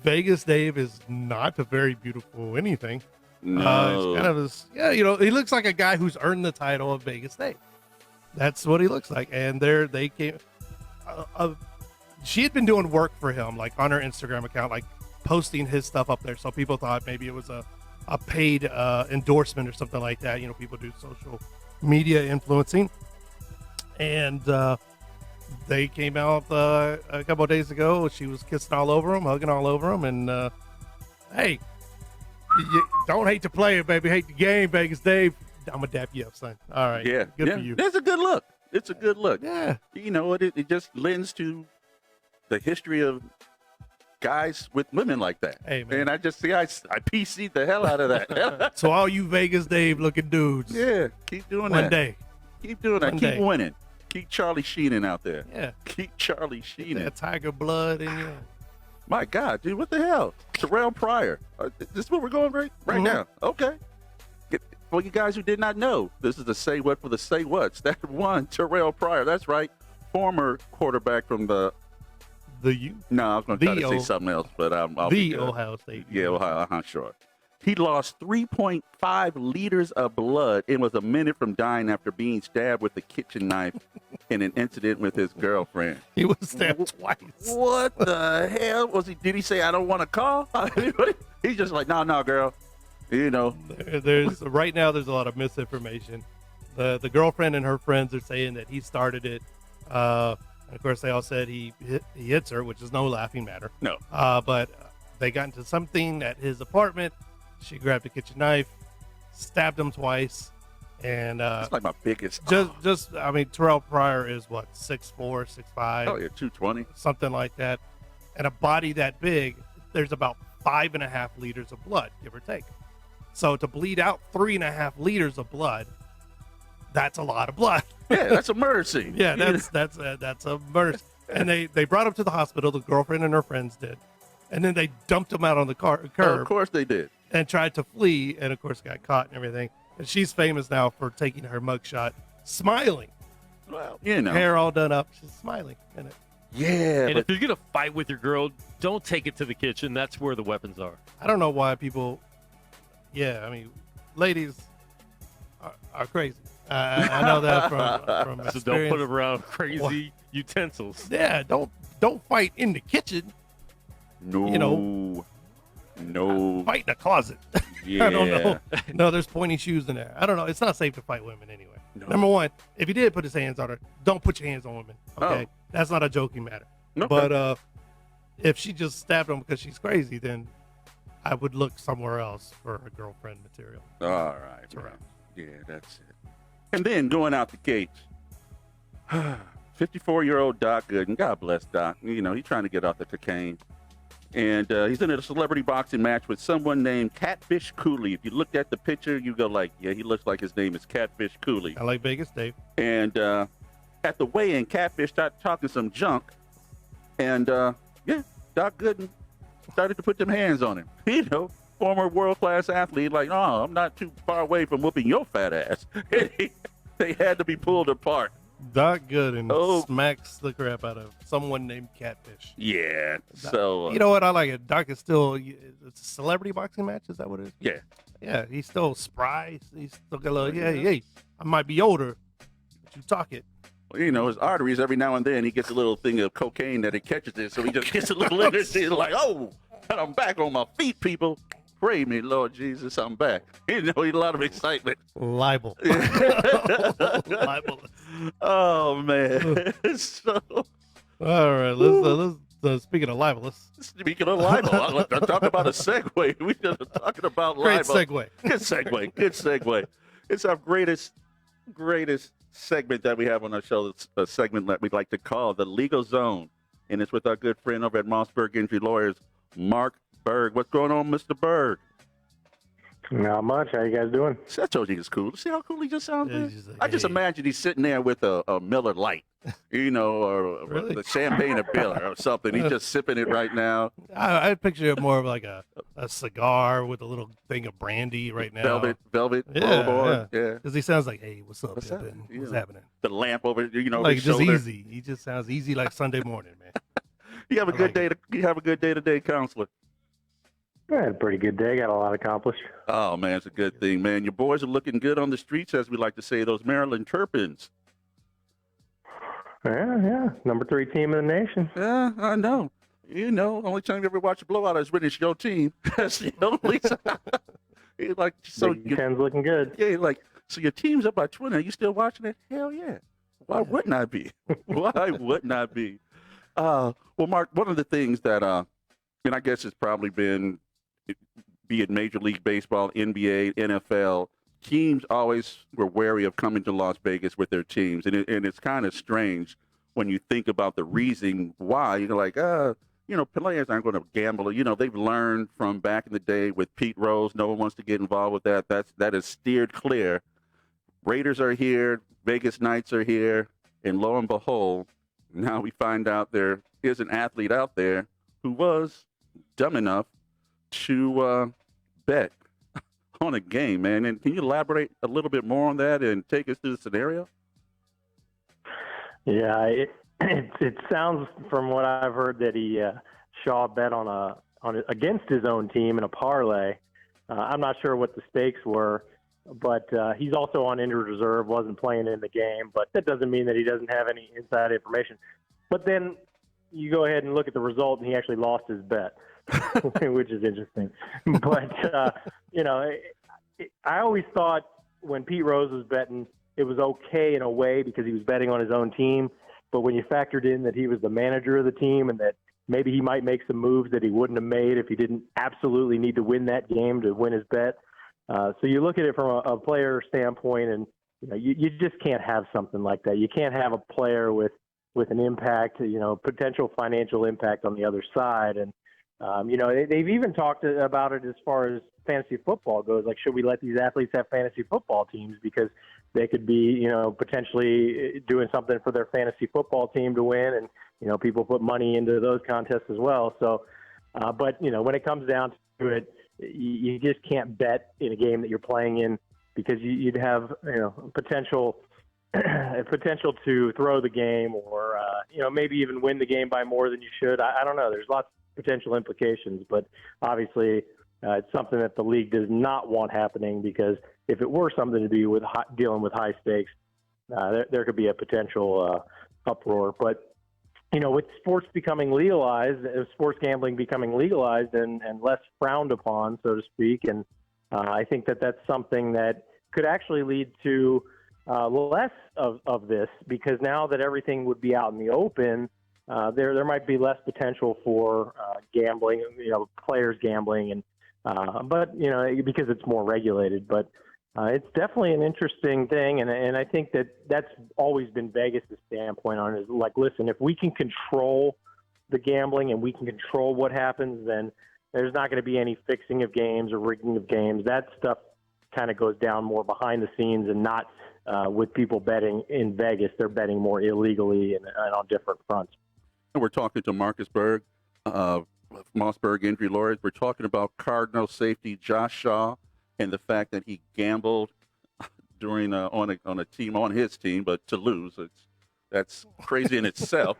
Vegas Dave is not a very beautiful anything. No. He's kind of he looks like a guy who's earned the title of Vegas Dave. That's what he looks like. And they came. She had been doing work for him, like on her Instagram account, like posting his stuff up there. So people thought maybe it was a paid endorsement or something like that. People do social media influencing. And they came out a couple of days ago. She was kissing all over him, hugging all over him. And hey, you don't hate to play it, baby. Hate the game, Vegas Dave. I'm going to dap you up, son. All right. Yeah. Good for you. That's a good look. It's a good look. Yeah. You know what? It just lends to the history of guys with women like that. Hey, man. And I just see I PC'd the hell out of that. So all you Vegas Dave looking dudes. Yeah. Keep doing One that. day. Keep doing that. One Keep day. winning. Keep Charlie Sheenan out there. Yeah. Keep Charlie Sheenan. That tiger blood in you. My God, dude, what the hell? Terrell Pryor. This is where we're going right Mhm. now. Okay. For you guys who did not know, this is the Say What for the Say What's. That one, Terrell Pryor. That's right. Former quarterback from the U. No, I was going to try to say O- something else, but I'll The be good. Ohio State. Yeah, Ohio, sure. He lost 3.5 liters of blood and was a minute from dying after being stabbed with a kitchen knife in an incident with his girlfriend. He was stabbed twice. What the hell was he? Did he say I don't want to call? He's just like, no, girl. There's right now. There's a lot of misinformation. The girlfriend and her friends are saying that he started it. And of course, they all said he hits her, which is no laughing matter. No. But they got into something at his apartment. She grabbed a kitchen knife, stabbed him twice, and That's like my biggest. I mean, Terrell Pryor is what 6'4", 6'5", Oh yeah, 220. something like that, and a body that big. There's about 5.5 liters of blood, give or take. So to bleed out 3.5 liters of blood, that's a lot of blood. Yeah, that's a murder scene. Yeah, that's a murder. And they brought him to the hospital. The girlfriend and her friends did, and then they dumped him out on the curb Of course they did. and tried to flee, and of course got caught and everything. And she's famous now for taking her mugshot, smiling, Well, hair all done up, she's smiling in it. Yeah, And but if you're gonna fight with your girl, don't take it to the kitchen. That's where the weapons are. I don't know why people. Yeah, I mean, ladies are crazy. I know that from So experience. don't put it around crazy utensils. Yeah, don't fight in the kitchen. no, no. Fight in the closet. Yeah. I don't know. No, there's pointy shoes in there. I don't know. It's not safe to fight women anyway. No. Number one, if he did put his hands on her, don't put your hands on women. Okay, Oh. that's not a joking matter. Okay. But if she just stabbed him because she's crazy, then I would look somewhere else for her girlfriend material. All right, That's right. right. Yeah, that's it. And then going out the gates, 54-year-old Doc Gooden. God bless Doc. He's trying to get off the cocaine. And he's in a celebrity boxing match with someone named Catfish Cooley. If you looked at the picture, you go like, yeah, he looks like his name is Catfish Cooley. I like Vegas, Dave. And at the weigh-in, Catfish started talking some junk. And, Doc Gooden started to put them hands on him. Former world-class athlete, like, oh, I'm not too far away from whooping your fat ass. They had to be pulled apart. Doc Gooden Oh. smacks the crap out of someone named Catfish. Yeah, so... You know what? I like it. Doc is still, it's a celebrity boxing match. Is that what it is? yeah. Yeah, he's still spry. He's still got a little, hey, I might be older, but you talk it. His arteries, every now and then, he gets a little thing of cocaine that it catches it, so he just gets a little in it. He's like, oh, and I'm back on my feet, people. pray me, Lord Jesus, I'm back. You know, a lot of excitement. Libel. Libel. Oh, man. So, All right, let's speaking of libel, let's speaking of libel, I'm talking about a segue. We should have talking about great libel. segue. Good segue. Good segue. It's our greatest segment that we have on our show. It's a segment that we like to call the Legal Zone, and it's with our good friend over at Mossberg Injury Lawyers, Mark Berg. What's going on, Mr. Berg? Not much. How you guys doing? See, I told you he's cool. See how cool he just sounds? Yeah, he's just like, I just hey. imagine he's sitting there with a Miller Lite, you know, or Really? the champagne of Miller or something. He's just sipping it right now. I picture it more of like a cigar with a little thing of brandy right now. Velvet. Yeah, roll yeah. Yeah. Because he sounds like, hey, what's up, What's Pippin? up? What's Yeah. happening? The lamp over, you know, Like his just shoulder. easy. He just sounds easy like Sunday morning, man. You have a I good like day. it. You have a good day today, counselor. I had a pretty good day. Got a lot accomplished. Oh man, it's a good thing, man. Your boys are looking good on the streets, as we like to say. Those Maryland Terrapins. Yeah. Number 3 team in the nation. Yeah, I know. You know, the only time you ever watch a blowout is when it's your team. That's the only time. You're like, so Big Ten's looking good. yeah, like, so your team's up by 20. Are you still watching it? Hell yeah. Why wouldn't I be? Why wouldn't I be? Well, Mark, one of the things that, and I guess it's probably been, be it Major League Baseball, NBA, NFL, teams always were wary of coming to Las Vegas with their teams. And it's kind of strange when you think about the reason why. You're like, you know, players aren't going to gamble. You know, they've learned from back in the day with Pete Rose. No one wants to get involved with that. That is steered clear. Raiders are here. Vegas Knights are here. And lo and behold, now we find out there is an athlete out there who was dumb enough to bet on a game, man. And can you elaborate a little bit more on that and take us through the scenario? Yeah, it sounds from what I've heard that he Shaw bet on against his own team in a parlay. I'm not sure what the stakes were, but he's also on injured reserve, wasn't playing in the game. But that doesn't mean that he doesn't have any inside information. But then you go ahead and look at the result, and he actually lost his bet, which is interesting. But you know, I always thought when Pete Rose was betting, it was okay in a way because he was betting on his own team. But when you factored in that he was the manager of the team and that maybe he might make some moves that he wouldn't have made if he didn't absolutely need to win that game to win his bet. So you look at it from a player standpoint, and you know, you just can't have something like that. You can't have a player with an impact, you know, potential financial impact on the other side. And, you know, they've even talked about it as far as fantasy football goes. Like, should we let these athletes have fantasy football teams because they could be, you know, potentially doing something for their fantasy football team to win, and, you know, people put money into those contests as well. So, but, you know, when it comes down to it, you just can't bet in a game that you're playing in because you'd have, you know, potential to throw the game or, you know, maybe even win the game by more than you should. I don't know. There's lots of potential implications, but obviously it's something that the league does not want happening, because if it were something to do with dealing with high stakes, there could be a potential uproar. But, you know, with sports becoming legalized, sports gambling becoming legalized and less frowned upon, so to speak, and I think that that's something that could actually lead to less of this, because now that everything would be out in the open, there might be less potential for gambling, you know, players gambling, and but, you know, because it's more regulated. But it's definitely an interesting thing, and I think that's always been Vegas' standpoint on it, is like, listen, if we can control the gambling and we can control what happens, then there's not going to be any fixing of games or rigging of games. That stuff kind of goes down more behind the scenes and not with people betting in Vegas. They're betting more illegally and on different fronts. And we're talking to Marcus Berg, Mossberg Injury Lawyers. We're talking about Cardinal safety Josh Shaw and the fact that he gambled during on his team, but to lose, that's crazy in itself.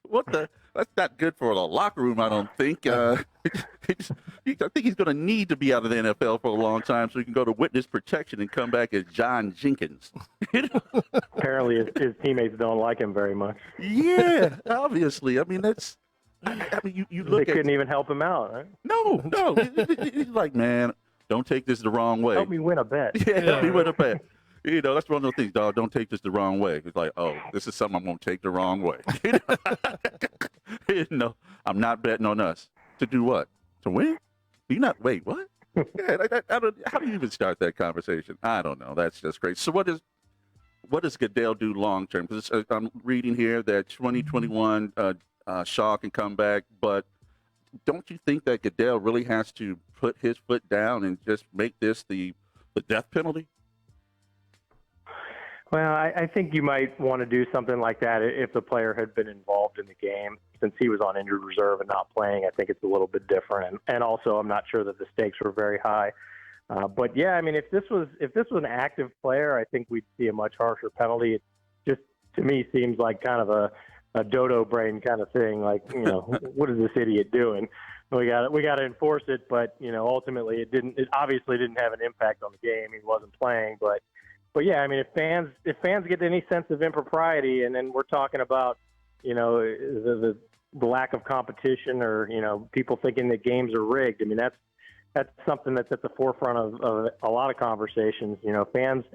What the? That's not good for the locker room, I don't think. I think he's going to need to be out of the NFL for a long time so he can go to witness protection and come back as John Jenkins. Apparently his teammates don't like him very much. Yeah, obviously. I mean, that's I mean, you They look at couldn't even help him out. Right? no. He's like, man, don't take this the wrong way. Help me win a bet. Yeah, help me win a bet. That's one of those things, dog. Don't take this the wrong way. It's like, oh, this is something I'm gonna take the wrong way. I'm not betting on us to do what? To win? You not? Wait, what? Yeah, how do you even start that conversation? I don't know. That's just great. So what does Goodell do long term? Because I'm reading here that 2021 Shaw can come back, but don't you think that Goodell really has to put his foot down and just make this the death penalty? Well, I think you might want to do something like that if the player had been involved in the game. Since he was on injured reserve and not playing, I think it's a little bit different. And also, I'm not sure that the stakes were very high. But yeah, I mean, if this was an active player, I think we'd see a much harsher penalty. It just, to me, seems like kind of a dodo brain kind of thing. Like, what is this idiot doing? We got to enforce it, but ultimately, it obviously didn't have an impact on the game. He wasn't playing, but yeah, I mean, if fans get any sense of impropriety, and then we're talking about, the lack of competition, or people thinking that games are rigged. I mean, that's something that's at the forefront of a lot of conversations. Fans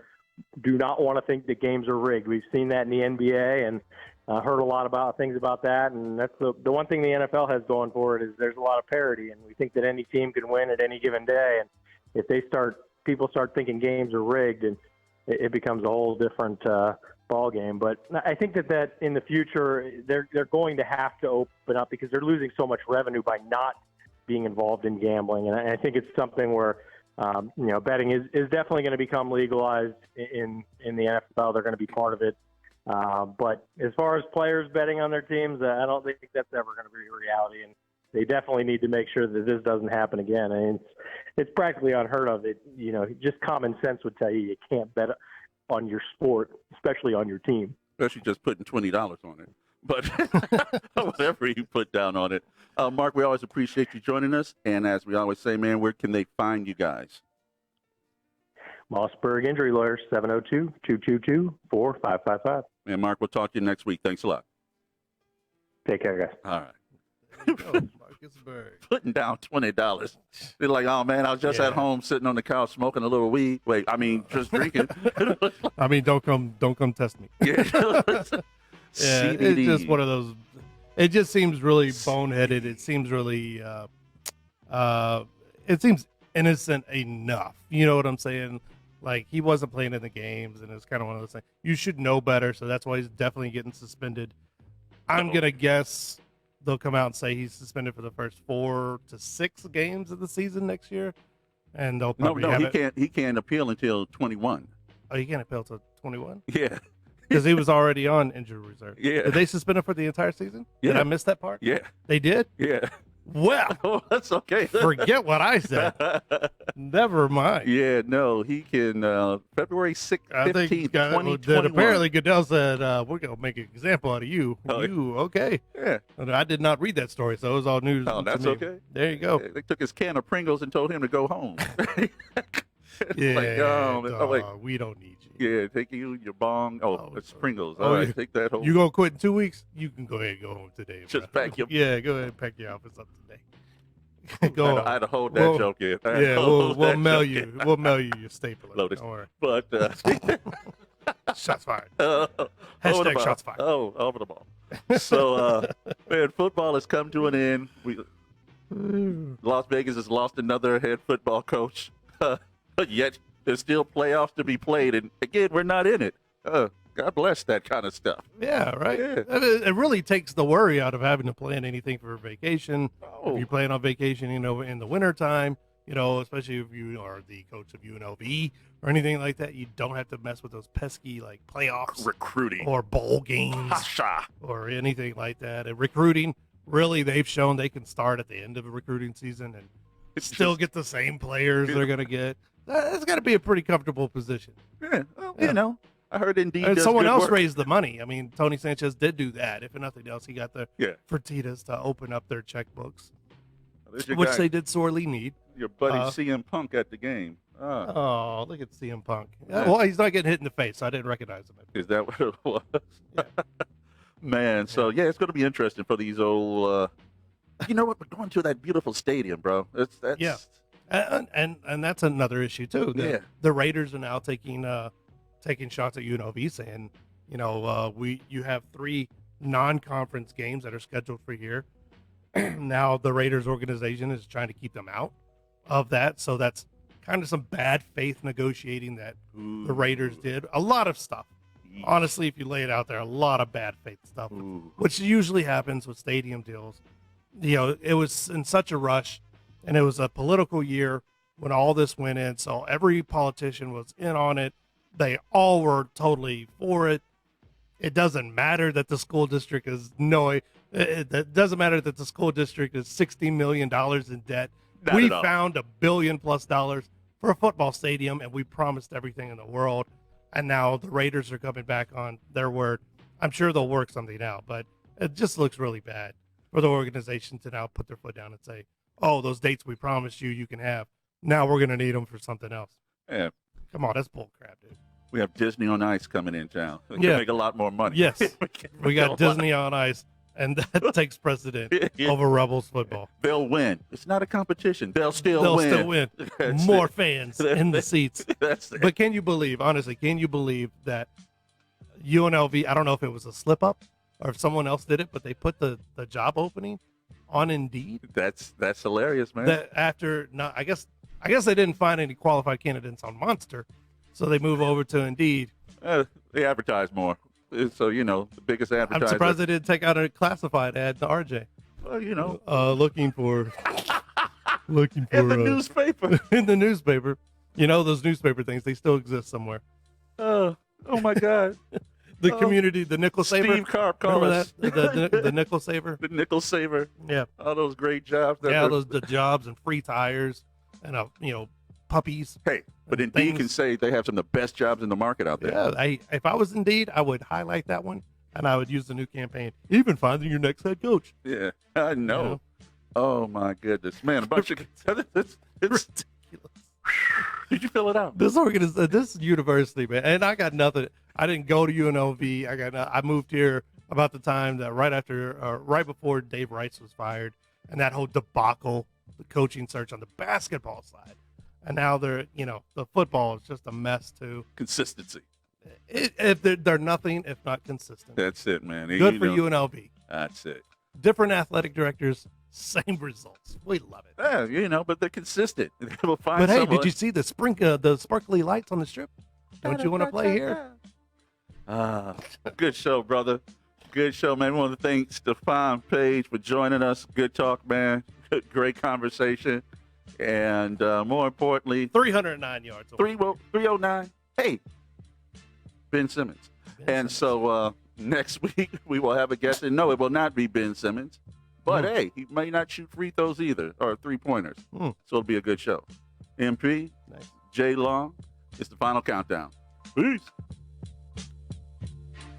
do not want to think that games are rigged. We've seen that in the NBA, and heard a lot about things about that. And that's the one thing the NFL has going for it, is there's a lot of parity, and we think that any team can win at any given day. And if people start thinking games are rigged, and it becomes a whole different ball game. But I think that in the future, they're going to have to open up, because they're losing so much revenue by not being involved in gambling. And I think it's something where, betting is definitely going to become legalized in the NFL. They're going to be part of it. But as far as players betting on their teams, I don't think that's ever going to be a reality. And they definitely need to make sure that this doesn't happen again. I mean, it's practically unheard of. Just common sense would tell you can't bet on your sport, especially on your team. Especially just putting $20 on it. But whatever you put down on it. Mark, we always appreciate you joining us. And as we always say, man, where can they find you guys? Mossberg Injury Lawyers, 702-222-4555. And Mark, we'll talk to you next week. Thanks a lot. Take care, guys. All right. Marcusburg. Putting down $20. They're like, oh man, I was just at home sitting on the couch smoking a little weed. Wait, I mean, just drinking. I mean, don't come test me. Yeah. Yeah, it's just one of those. It just seems really boneheaded. It seems really, it seems innocent enough. You know what I'm saying? Like, he wasn't playing in the games, and it's kind of one of those things. You should know better, so that's why he's definitely getting suspended. I'm gonna guess they'll come out and say he's suspended for the first 4 to 6 games of the season next year, and they'll probably he can't appeal until 21. Oh, he can't appeal to 21? Yeah. Because he was already on injured reserve. Yeah. Did they suspend him for the entire season? Yeah. Did I miss that part? Yeah. They did? Yeah. Well, oh, that's okay. Forget what I said. Never mind. Yeah, no, he can, February 6th, 15th, 2021. Apparently Goodell said, we're going to make an example out of you. Oh, you, okay. Yeah. I did not read that story, so it was all news. Oh, that's to me. okay. There you go. They took his can of Pringles and told him to go home. Yeah, like, wait. We don't need you. Yeah, take you your bong. Oh, it's Pringles. Oh, All right, yeah. take that home. You going to quit in 2 weeks? You can go ahead and go home today. Just bro. pack your... Yeah, go ahead and pack your outfits up today. Go I had to hold that joke in. Yeah, we'll mail you. We'll mail you your stapler. Lotus. Don't worry. But shots fired. Hashtag shots fired. Oh, over the ball. So, man, football has come to an end. Las Vegas has lost another head football coach. But yet there's still playoffs to be played, and again, we're not in it. God bless that kind of stuff. Yeah, right. Yeah. It really takes the worry out of having to plan anything for vacation. Oh. If you're planning on vacation, in the wintertime, especially if you are the coach of UNLV or anything like that, you don't have to mess with those pesky playoffs, Recruiting or bowl games, or anything like that. And recruiting, really, they've shown they can start at the end of a recruiting season and still get the same players they're going to get. That's got to be a pretty comfortable position. Yeah, well, I heard Indeed. And does someone good else work. raised the money. I mean, Tony Sanchez did do that. If nothing else, he got the Fertittas to open up their checkbooks, which they did sorely need. Your buddy CM Punk at the game. Oh, look at CM Punk. Well, he's not getting hit in the face, so I didn't recognize him. Is that what it was? Yeah. Man, so yeah, it's going to be interesting for these old you know what? We're going to that beautiful stadium, bro. That's Yeah. And that's another issue too. The Raiders are now taking shots at UNLV, saying, you have 3 non-conference games that are scheduled for here. Now the Raiders organization is trying to keep them out of that, so that's kind of some bad faith negotiating that the Raiders did. A lot of stuff. Honestly, if you lay it out there, a lot of bad faith stuff, which usually happens with stadium deals. It was in such a rush, and it was a political year when all this went in, so every politician was in on it. They all were totally for it. It doesn't matter that the school district is it doesn't matter that the school district is $60 million in debt. We found $1 billion+ for a football stadium, and we promised everything in the world. And now the Raiders are coming back on their word. I'm sure they'll work something out, but it just looks really bad for the organization to now put their foot down and say, oh, those dates we promised you can have. Now we're going to need them for something else. Yeah. Come on, that's bull crap, dude. We have Disney on Ice coming in town. We can make a lot more money. Yes. we got Disney on Ice, and that takes precedent over Rebels football. They'll win. It's not a competition. They'll still win. More fans in the seats. But can you believe that UNLV, I don't know if it was a slip up or if someone else did it, but they put the job opening on Indeed? That's hilarious, man. That I guess they didn't find any qualified candidates on Monster, so they move over to Indeed. They advertise more. So, the biggest advertiser. I'm surprised they didn't take out a classified ad to RJ. Well, looking for in the newspaper. In the newspaper. Those newspaper things, they still exist somewhere. Oh my God. The community, the nickel saver. Steve Carp called us. The nickel saver. The nickel saver. Yeah. All those great jobs. The jobs and free tires and puppies. Hey, but Indeed can say they have some of the best jobs in the market out there. Yeah, if I was Indeed, I would highlight that one, and I would use the new campaign. Even finding your next head coach. Yeah, I know. Oh my goodness, man! A bunch of it's ridiculous. Did you fill it out? This university, man, and I got nothing. I didn't go to UNLV. I moved here about the time that right before Dave Rice was fired, and that whole debacle, the coaching search on the basketball side. And now the football is just a mess too. Consistency. They're nothing if not consistent. That's it, man. Good for UNLV. That's it. Different athletic directors, same results. We love it. Yeah, but they're consistent. We'll find but hey, someone. did you see the sparkly lights on the strip? Don't you want to play here? Good show, brother. Good show, man. We want to thank Stephone, Paige for joining us. Good talk, man. Great conversation. And more importantly, 309 yards. 309. Hey, Ben Simmons. So next week we will have a guest. And no, it will not be Ben Simmons. But hey, he may not shoot free throws either, or 3-pointers. So it'll be a good show. MP, nice. J Long, it's the final countdown. Peace.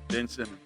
Ben Simmons.